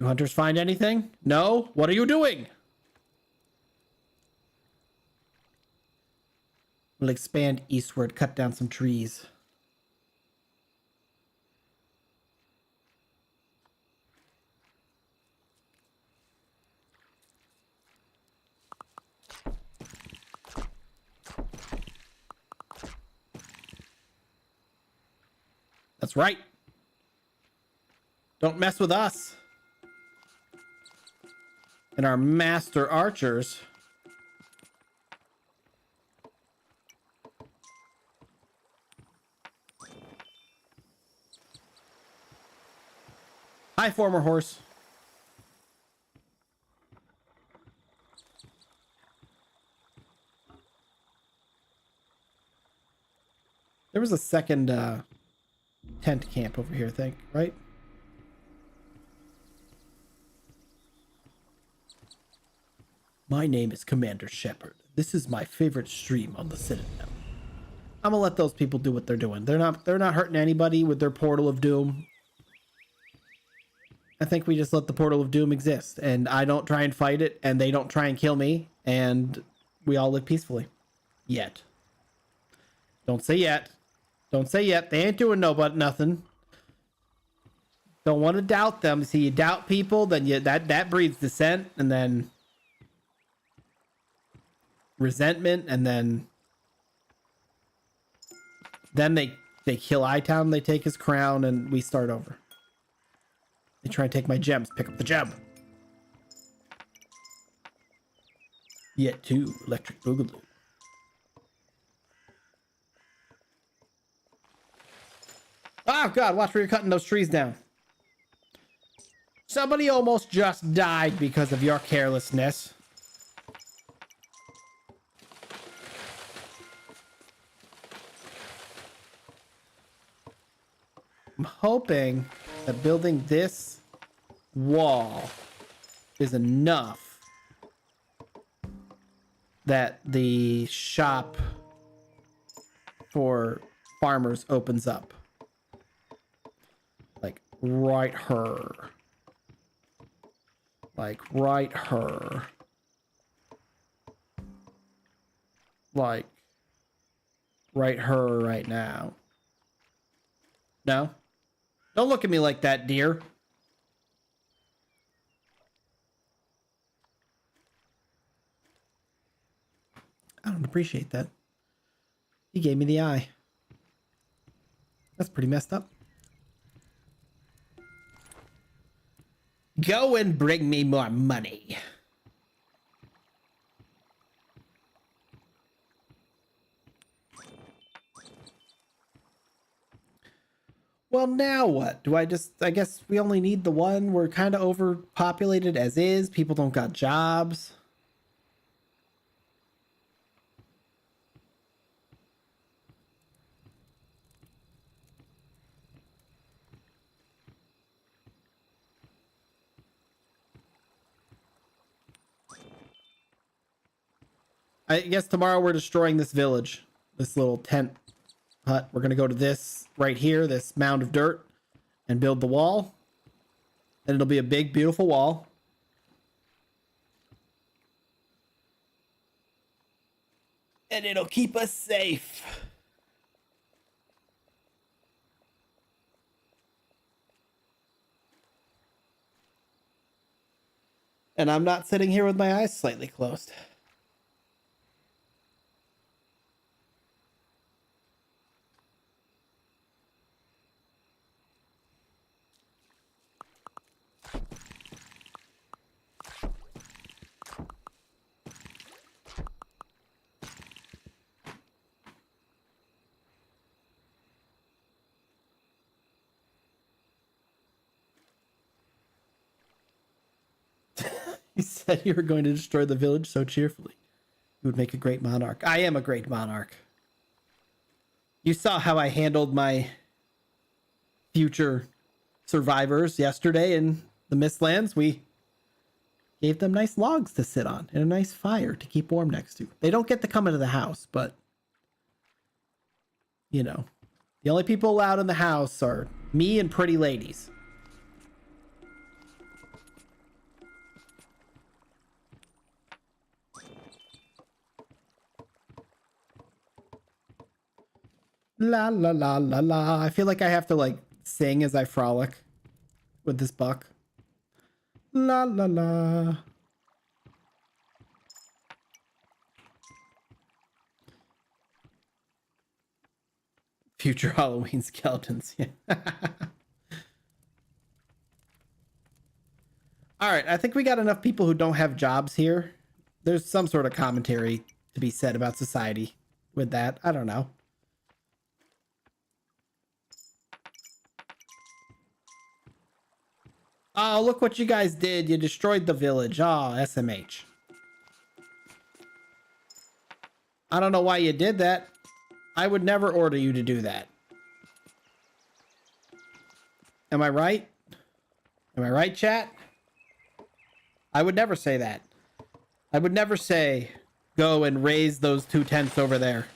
You hunters find anything? No? What are you doing? We'll expand eastward, cut down some trees. That's right. Don't mess with us. And our master archers. Hi, former horse. There was a second tent camp over here, I think, right? My name is Commander Shepard. This is my favorite stream on the Citadel. I'm gonna let those people do what they're doing. They're not hurting anybody with their portal of doom. I think we just let the portal of doom exist, and I don't try and fight it, and they don't try and kill me, and we all live peacefully. Yet. Don't say yet. Don't say yet. They ain't doing nothing. Don't want to doubt them. See, you doubt people, then that breeds dissent, and then resentment, and then they kill I-Town, they take his crown, and we start over. They try and take my gems. Pick up the gem. Yet two electric boogaloo. Oh god, watch where you're cutting those trees down. Somebody almost just died because of your carelessness. I'm hoping that building this wall is enough that the shop for farmers opens up. Like right here. Like right here. Like right here right now. No? Don't look at me like that, dear. I don't appreciate that. He gave me the eye. That's pretty messed up. Go and bring me more money. Well, now what? I guess we only need the one. We're kind of overpopulated as is. People don't got jobs. I guess tomorrow we're destroying this village, this little tent hut. We're going to go to this right here, this mound of dirt, and build the wall. And it'll be a big, beautiful wall. And it'll keep us safe. And I'm not sitting here with my eyes slightly closed. You said you were going to destroy the village so cheerfully. You would make a great monarch. I am a great monarch. You saw how I handled my future survivors yesterday in the Mistlands. We gave them nice logs to sit on and a nice fire to keep warm next to. They don't get to come into the house, but you know, the only people allowed in the house are me and pretty ladies. La la la la la. I feel like I have to like sing as I frolic with this buck. La la la. Future Halloween skeletons. Yeah. All right, I think we got enough people who don't have jobs here. There's some sort of commentary to be said about society with that. I don't know. Oh, look what you guys did. You destroyed the village. Oh, SMH. I don't know why you did that. I would never order you to do that. Am I right? Am I right, chat? I would never say that. I would never say, go and raise those 2 tents over there.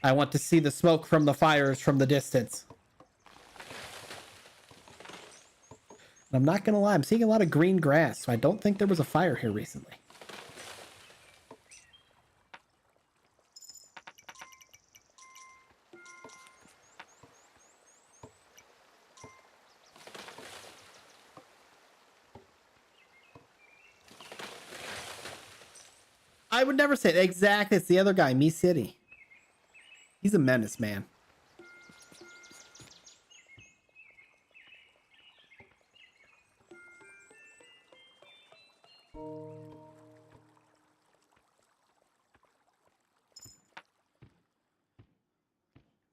I want to see the smoke from the fires from the distance. And I'm not going to lie, I'm seeing a lot of green grass, so I don't think there was a fire here recently. I would never say that. Exactly. It's the other guy, Me City. He's a menace, man.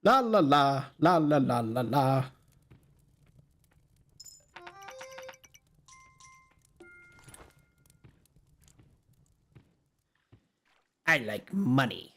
La la la, la la la la la. I like money.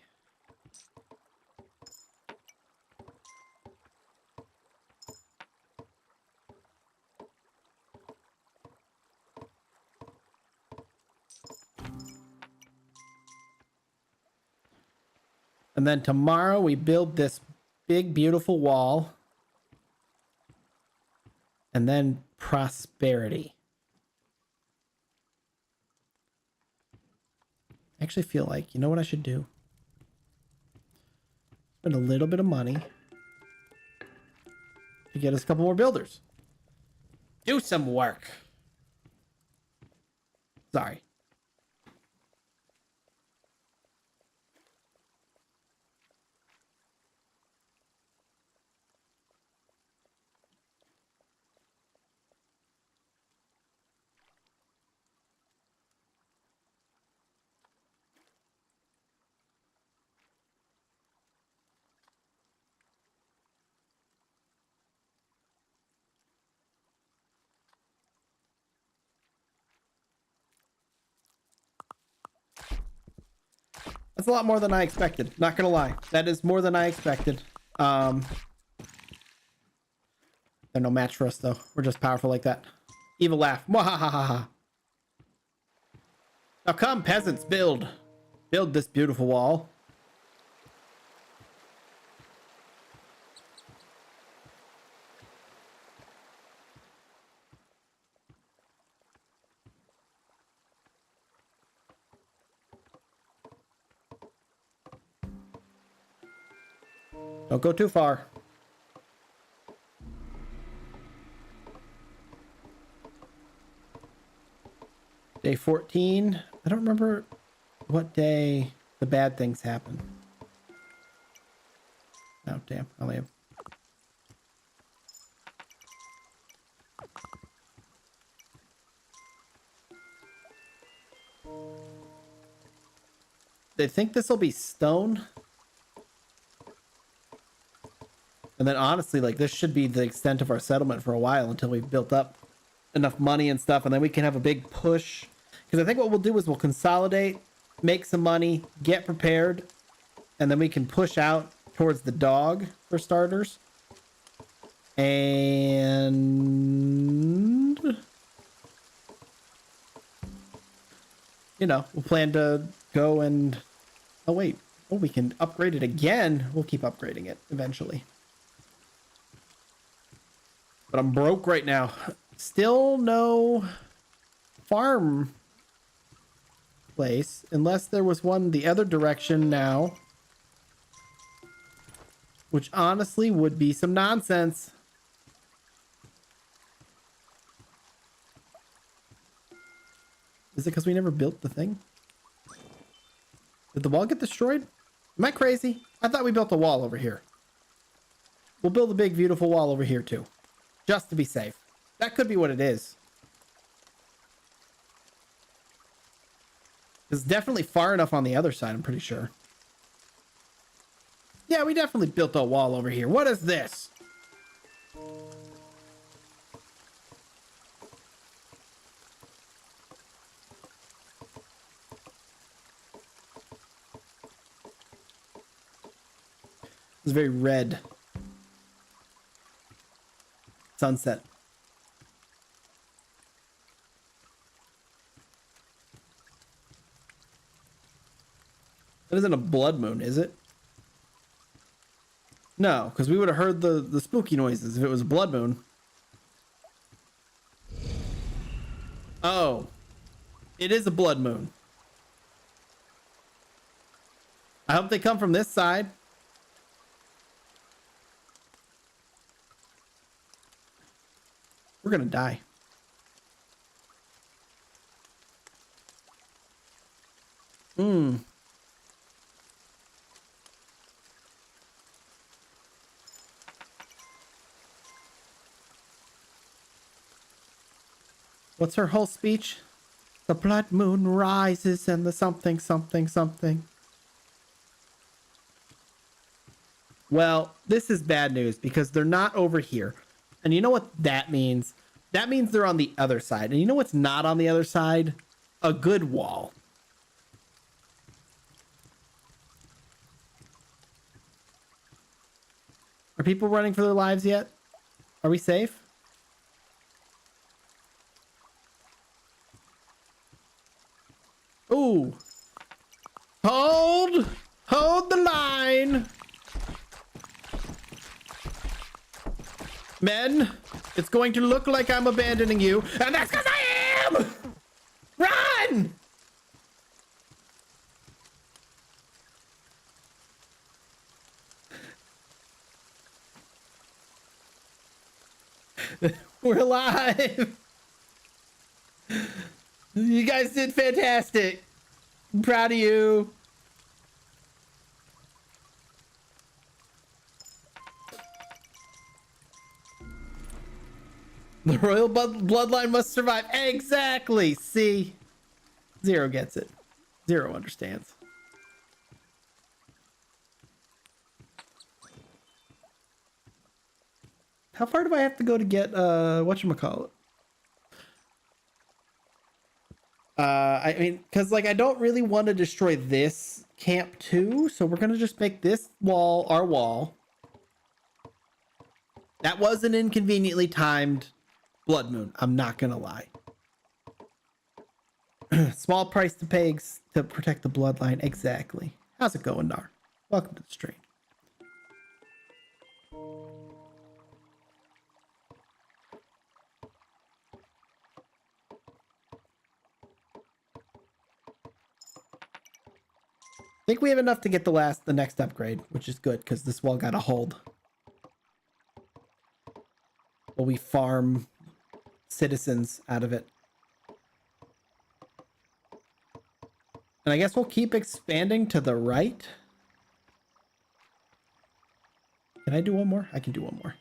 And then tomorrow we build this big, beautiful wall. And then prosperity. I actually feel like, you know what I should do? Spend a little bit of money to get us a couple more builders. Do some work. Sorry. That's a lot more than I expected. Not gonna lie. That is more than I expected. They're no match for us though. We're just powerful like that. Evil laugh. Mwahahaha. Now come, peasants, build. Build this beautiful wall. Don't go too far. Day 14. I don't remember what day the bad things happen. Oh, damn. I only have... They think this will be stone. And then honestly, like, this should be the extent of our settlement for a while until we've built up enough money and stuff. And then we can have a big push. Because I think what we'll do is we'll consolidate, make some money, get prepared. And then we can push out towards the dog for starters. And... you know, we'll plan to go and... oh, wait. Oh, we can upgrade it again. We'll keep upgrading it eventually. But I'm broke right now. Still no farm place. Unless there was one the other direction now. Which honestly would be some nonsense. Is it because we never built the thing? Did the wall get destroyed? Am I crazy? I thought we built a wall over here. We'll build a big, beautiful wall over here too. Just to be safe. That could be what it is. It's definitely far enough on the other side, I'm pretty sure. Yeah, we definitely built a wall over here. What is this? It's very red. Sunset. That isn't a blood moon, is it? No, because we would have heard the spooky noises if it was a blood moon. Oh. It is a blood moon. I hope they come from this side. We're gonna die. What's her whole speech? The blood moon rises and the something, something, something. Well, this is bad news because they're not over here. And you know what that means? That means they're on the other side. And you know what's not on the other side? A good wall. Are people running for their lives yet? Are we safe? Ooh. Hold the line. Men, it's going to look like I'm abandoning you, and that's because I am! Run! We're alive! You guys did fantastic. I'm proud of you. The royal bloodline must survive. Exactly. See? Zero gets it. Zero understands. How far do I have to go to get whatchamacallit? I mean, because like I don't really want to destroy this camp too, so we're gonna just make this wall our wall. That was an inconveniently timed blood moon, I'm not gonna lie. Small price to pay to protect the bloodline. Exactly. How's it going, Nar? Welcome to the stream. I think we have enough to get the next upgrade, which is good because this wall got a hold. While we farm citizens out of it. And I guess we'll keep expanding to the right. Can I do one more? I can do one more.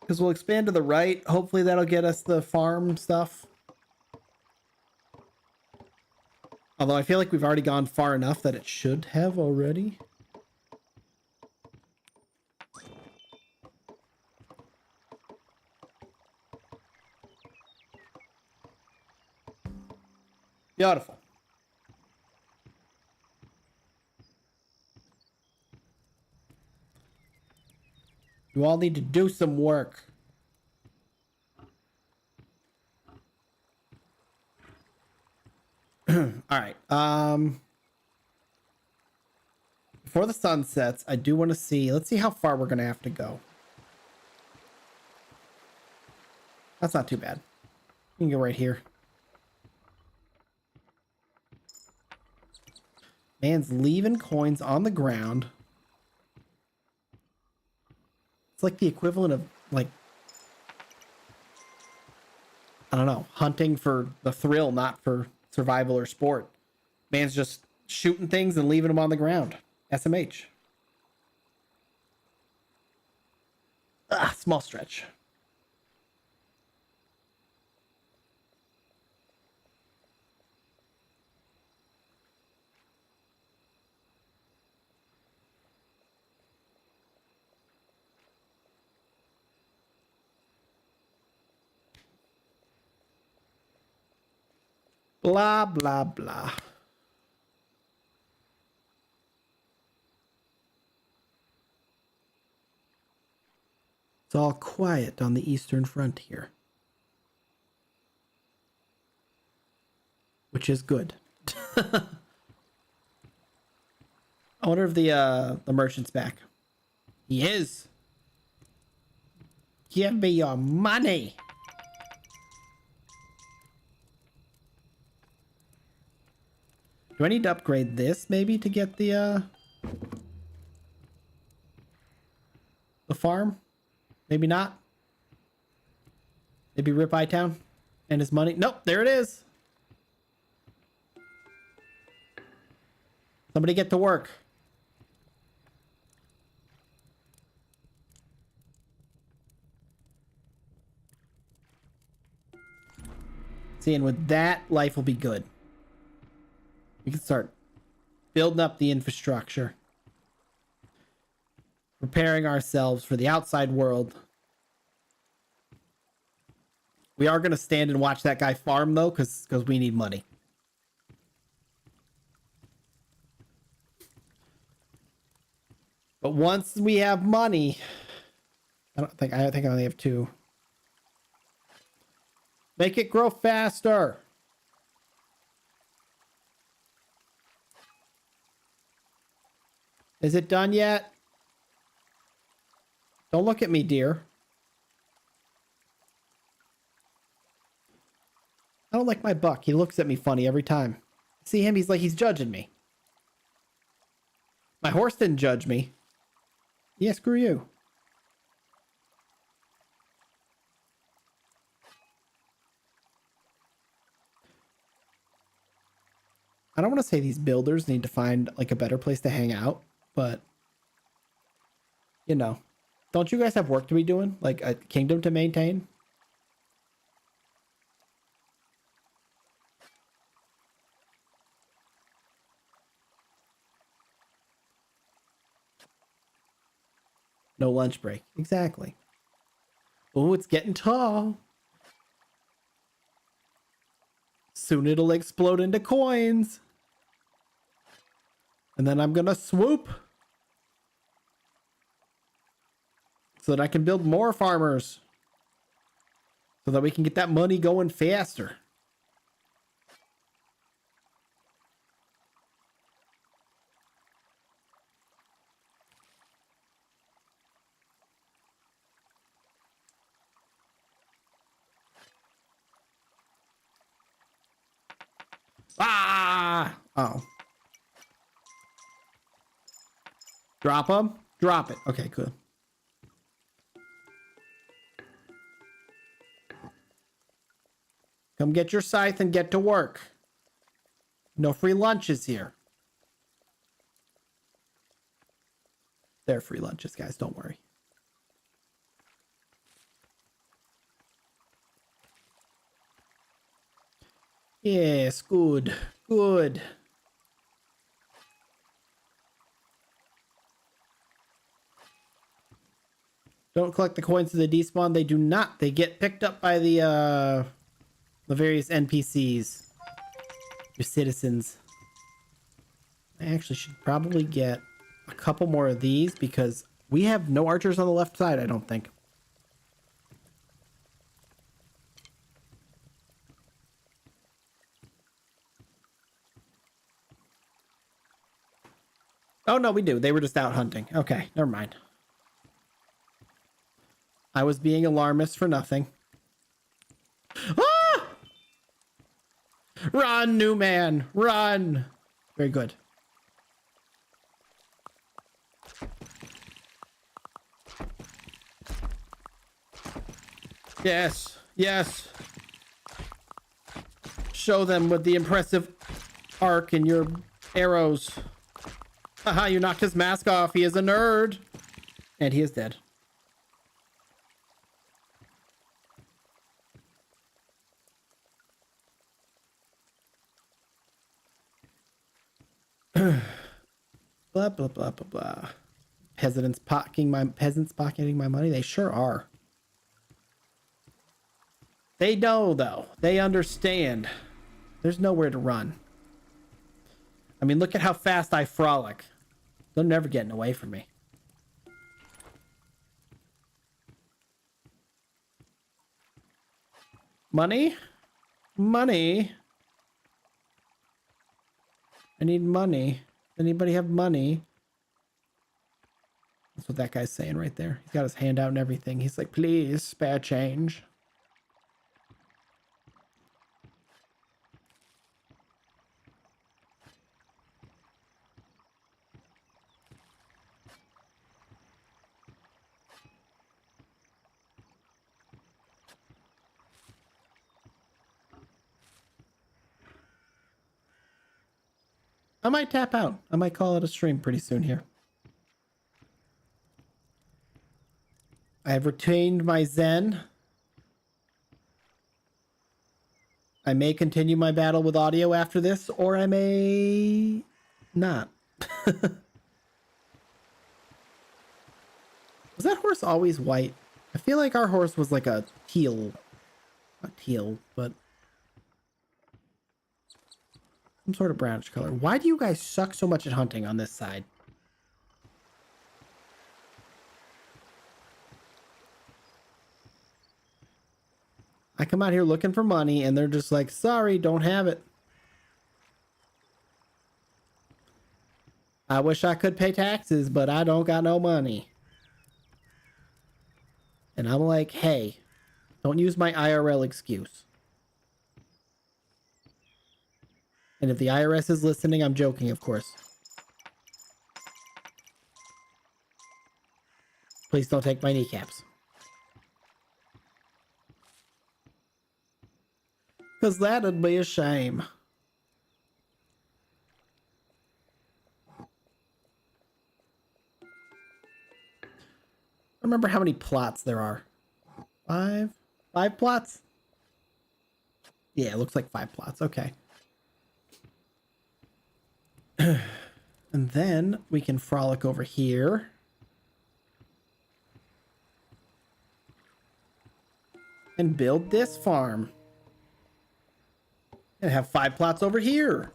Because we'll expand to the right. Hopefully that'll get us the farm stuff. Although I feel like we've already gone far enough that it should have already. Beautiful. You all need to do some work. All right. Before the sun sets, I do want to see. Let's see how far we're going to have to go. That's not too bad. You can go right here. Man's leaving coins on the ground. It's like the equivalent of, like, I don't know, hunting for the thrill, not for survival or sport. Man's just shooting things and leaving them on the ground. SMH. Small stretch. Blah, blah, blah. It's all quiet on the eastern frontier. Which is good. I wonder if the merchant's back. He is. Give me your money. Do I need to upgrade this maybe to get the farm? Maybe not. Maybe Rip Town and his money. Nope, there it is. Somebody get to work. See, and with that, life will be good. We can start building up the infrastructure. Preparing ourselves for the outside world. We are going to stand and watch that guy farm, though, because we need money. But once we have money... I think I only have 2. Make it grow faster. Is it done yet? Don't look at me, dear. I don't like my buck. He looks at me funny every time. See him, he's like he's judging me. My horse didn't judge me. Yeah, screw you. I don't want to say these builders need to find like a better place to hang out, but you know, don't you guys have work to be doing? Like a kingdom to maintain? No lunch break. Exactly. Oh, it's getting tall. Soon it'll explode into coins. And then I'm gonna swoop. So that I can build more farmers. So that we can get that money going faster. Ah! Oh. Drop them? Drop it. Okay, cool. Come get your scythe and get to work. No free lunches here. They're free lunches, guys. Don't worry. Yes, good. Good. Don't collect the coins to the despawn. They do not. They get picked up by the various NPCs. Your citizens. I actually should probably get a couple more of these because we have no archers on the left side, I don't think. Oh, no, we do. They were just out hunting. Okay, never mind. I was being alarmist for nothing. Ah! Run, new man. Run. Very good. Yes. Yes. Show them with the impressive arc and your arrows. Haha, you knocked his mask off. He is a nerd. And he is dead. Blah, blah, blah, blah, blah. Peasants pocketing my money. They sure are. They know, though. They understand. There's nowhere to run. I mean, look at how fast I frolic. They're never getting away from me. Money? Money? I need money. Anybody have money? That's what that guy's saying right there. He's got his hand out and everything. He's like, please, spare change. I might tap out. I might call it a stream pretty soon here. I have retained my zen. I may continue my battle with audio after this, or I may not. Was that horse always white? I feel like our horse was like a teal. Not teal, but some sort of brownish color. Why do you guys suck so much at hunting on this side? I come out here looking for money and they're just like, sorry, don't have it. I wish I could pay taxes, but I don't got no money. And I'm like, hey, don't use my IRL excuse. And if the IRS is listening, I'm joking, of course. Please don't take my kneecaps. Because that'd be a shame. Remember how many plots there are? Five plots? Yeah, it looks like 5 plots. Okay. And then we can frolic over here. and build this farm. And have 5 plots over here.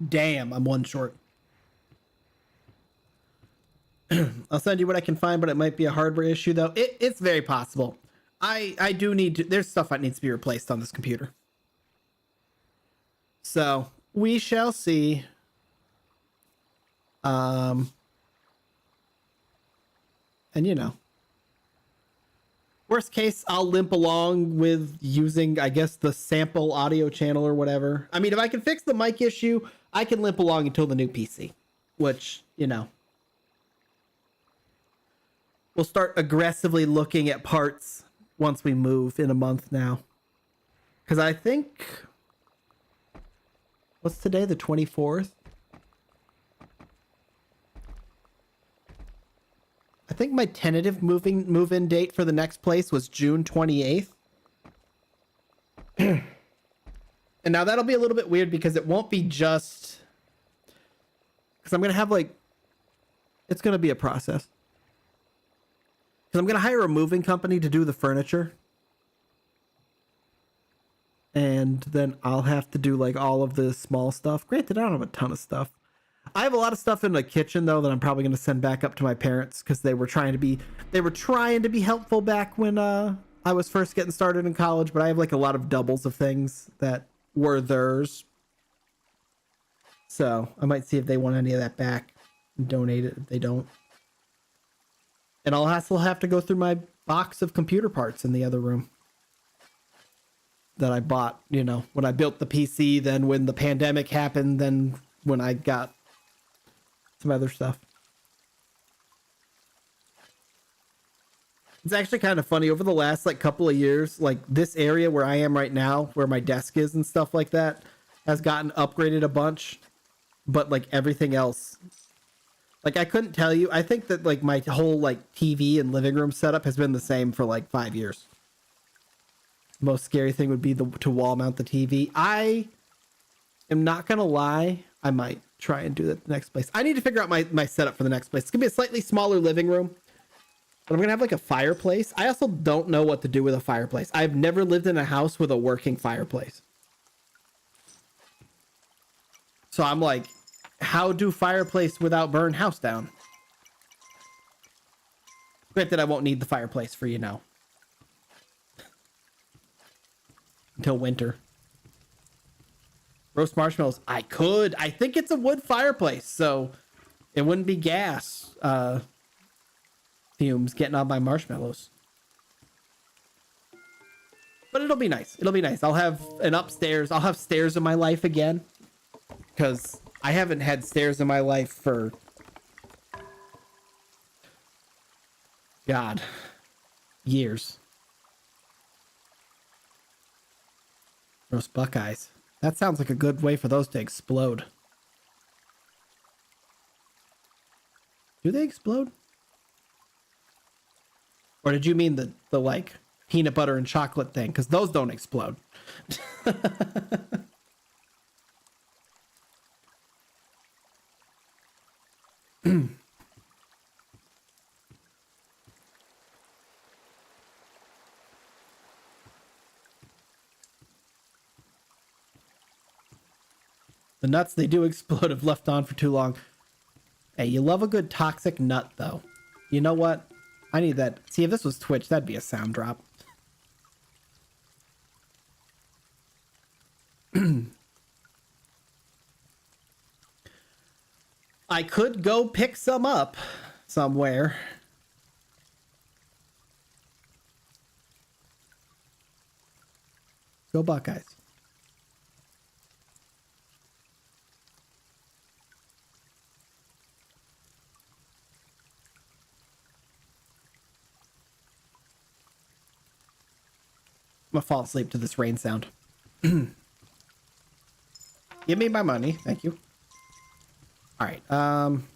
Damn, I'm 1 short. I'll send you what I can find, but it might be a hardware issue though. It's very possible. I do need to, there's stuff that needs to be replaced on this computer. So we shall see. And you know, worst case, I'll limp along with using, I guess, the sample audio channel or whatever. I mean, if I can fix the mic issue, I can limp along until the new PC, which, you know, we'll start aggressively looking at parts once we move in a month now. Because I think, what's today, the 24th? I think my tentative move-in date for the next place was June 28th. And now that'll be a little bit weird because it won't be just... Because I'm going to have like... It's going to be a process. Because I'm going to hire a moving company to do the furniture. And then I'll have to do like all of the small stuff. Granted, I don't have a ton of stuff. I have a lot of stuff in the kitchen though that I'm probably going to send back up to my parents because they were trying to be helpful back when I was first getting started in college, but I have like a lot of doubles of things that were theirs. So I might see if they want any of that back and donate it if they don't. And I'll also have to go through my box of computer parts in the other room that I bought, you know, when I built the PC, then when the pandemic happened, then when I got some other stuff. It's actually kind of funny over the last like couple of years, like this area where I am right now, where my desk is and stuff like that, has gotten upgraded a bunch, but like everything else, like I couldn't tell you. I think that like my whole like TV and living room setup has been the same for like 5 years. Most scary thing would be to wall mount the TV. I am not gonna lie, I might try and do that the next place. I need to figure out my setup for the next place. It's gonna be a slightly smaller living room, but I'm gonna have like a fireplace. I also don't know what to do with a fireplace. I've never lived in a house with a working fireplace. So I'm like, how do fireplace without burn house down? Granted, I won't need the fireplace for, you know, until winter. Roast marshmallows. I could. I think it's a wood fireplace, so it wouldn't be gas fumes getting on my marshmallows. But it'll be nice. It'll be nice. I'll have an upstairs. I'll have stairs in my life again, because I haven't had stairs in my life for, God, years. Roast Buckeyes. That sounds like a good way for those to explode. Do they explode? Or did you mean the like peanut butter and chocolate thing? Because those don't explode. The nuts, they do explode if left on for too long. Hey, you love a good toxic nut, though. You know what? I need that. See, if this was Twitch, that'd be a sound drop. I could go pick some up somewhere. Go Buckeyes. I'm gonna fall asleep to this rain sound. Give me my money. Thank you. All right. I'm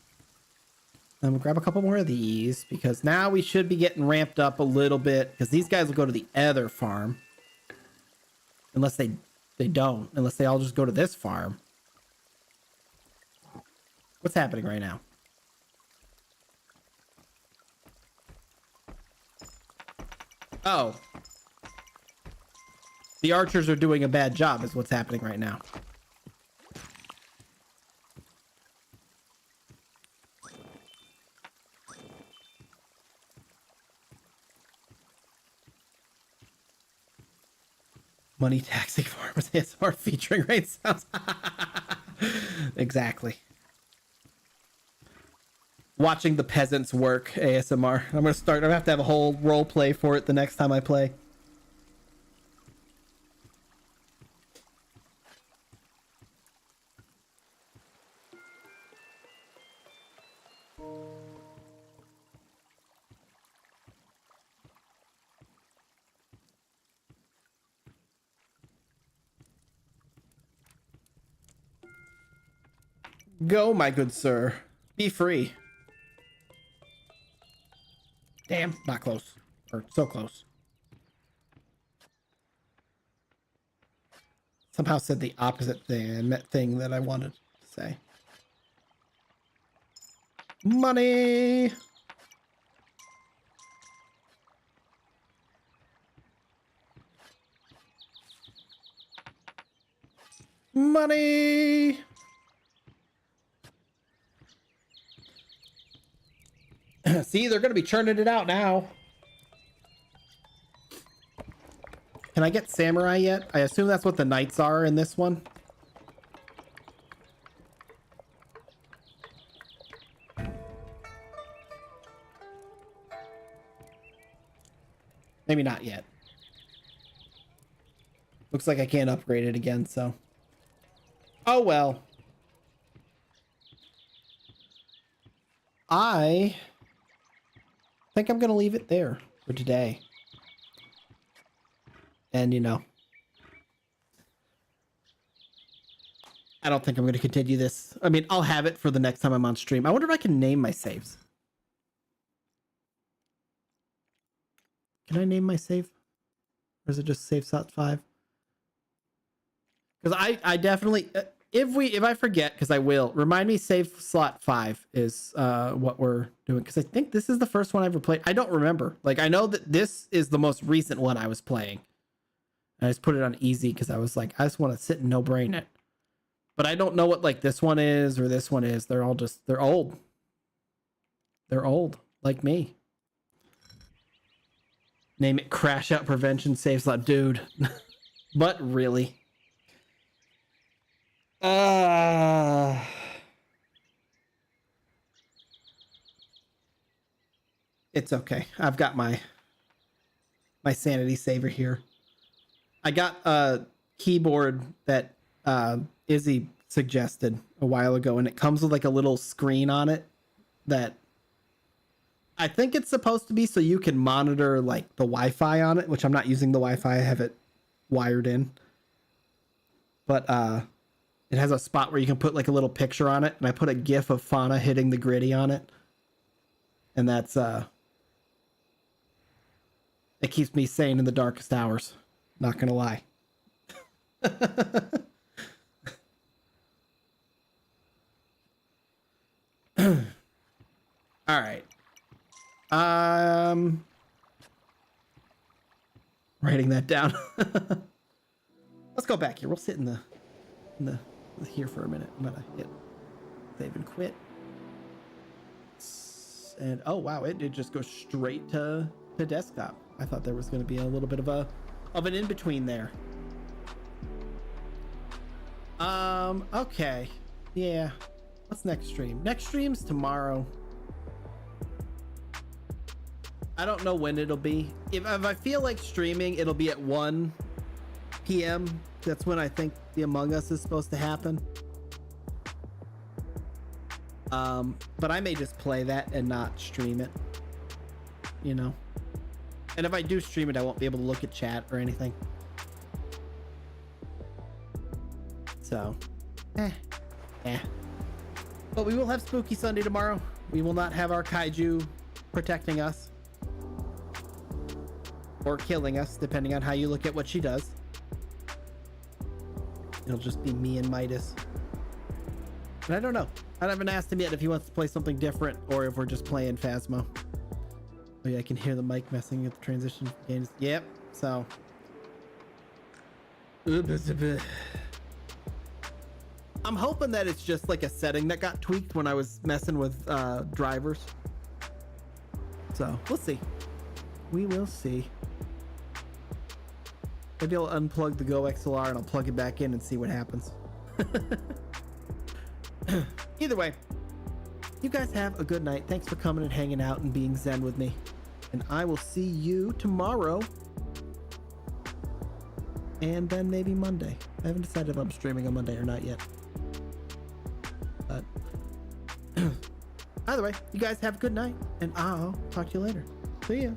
gonna grab a couple more of these because now we should be getting ramped up a little bit, because these guys will go to the other farm. Unless they don't. Unless they all just go to this farm. What's happening right now? Oh. The archers are doing a bad job is what's happening right now. Money taxing farmers ASMR featuring rain sounds. Exactly. Watching the peasants work ASMR. I'm gonna have to have a whole role play for it the next time I play. Go, my good sir. Be free. Damn, not close. Or so close. Somehow said the opposite thing that I wanted to say. Money! Money! See, they're going to be churning it out now. Can I get samurai yet? I assume that's what the knights are in this one. Maybe not yet. Looks like I can't upgrade it again, so. Oh, well. I think I'm going to leave it there for today. And, you know, I don't think I'm going to continue this. I mean, I'll have it for the next time I'm on stream. I wonder if I can name my saves. Can I name my save? Or is it just save slot 5? Because I definitely, if I forget, because I will, remind me save slot 5 is what we're doing. Because I think this is the first one I ever played. I don't remember. Like, I know that this is the most recent one I was playing. I just put it on easy because I was like, I just want to sit and no brain it. But I don't know what like this one is or this one is. They're all just, they're old. They're old, like me. Name it Crash Out Prevention Save Slot. Dude. But really. It's okay. I've got my sanity saver here. I got a keyboard that Izzy suggested a while ago, and it comes with like a little screen on it that I think it's supposed to be so you can monitor like the Wi-Fi on it, which I'm not using the Wi-Fi. I have it wired in. But it has a spot where you can put like a little picture on it, and I put a GIF of Fauna hitting the gritty on it. And that's it keeps me sane in the darkest hours. Not gonna lie. All right. Writing that down. Let's go back here. We'll sit in the here for a minute. I'm gonna hit save and quit. And oh wow, it did just go straight to desktop. I thought there was going to be a little bit of an in between there. Okay. Yeah. What's next stream? Next stream's tomorrow. I don't know when it'll be. If I feel like streaming, it'll be at 1 p.m. That's when I think the Among Us is supposed to happen. But I may just play that and not stream it, you know. And if I do stream it, I won't be able to look at chat or anything. So, but we will have Spooky Sunday tomorrow. We will not have our kaiju protecting us or killing us, depending on how you look at what she does. It'll just be me and Midas. And I don't know. I haven't asked him yet if he wants to play something different or if we're just playing Phasmo. Oh yeah, I can hear the mic messing with the transition games. Yep. So. I'm hoping that it's just like a setting that got tweaked when I was messing with drivers. So we'll see. We will see. Maybe I'll unplug the Go XLR and I'll plug it back in and see what happens. Either way, you guys have a good night. Thanks for coming and hanging out and being zen with me. And I will see you tomorrow. And then maybe Monday. I haven't decided if I'm streaming on Monday or not yet. But either way, you guys have a good night. And I'll talk to you later. See ya.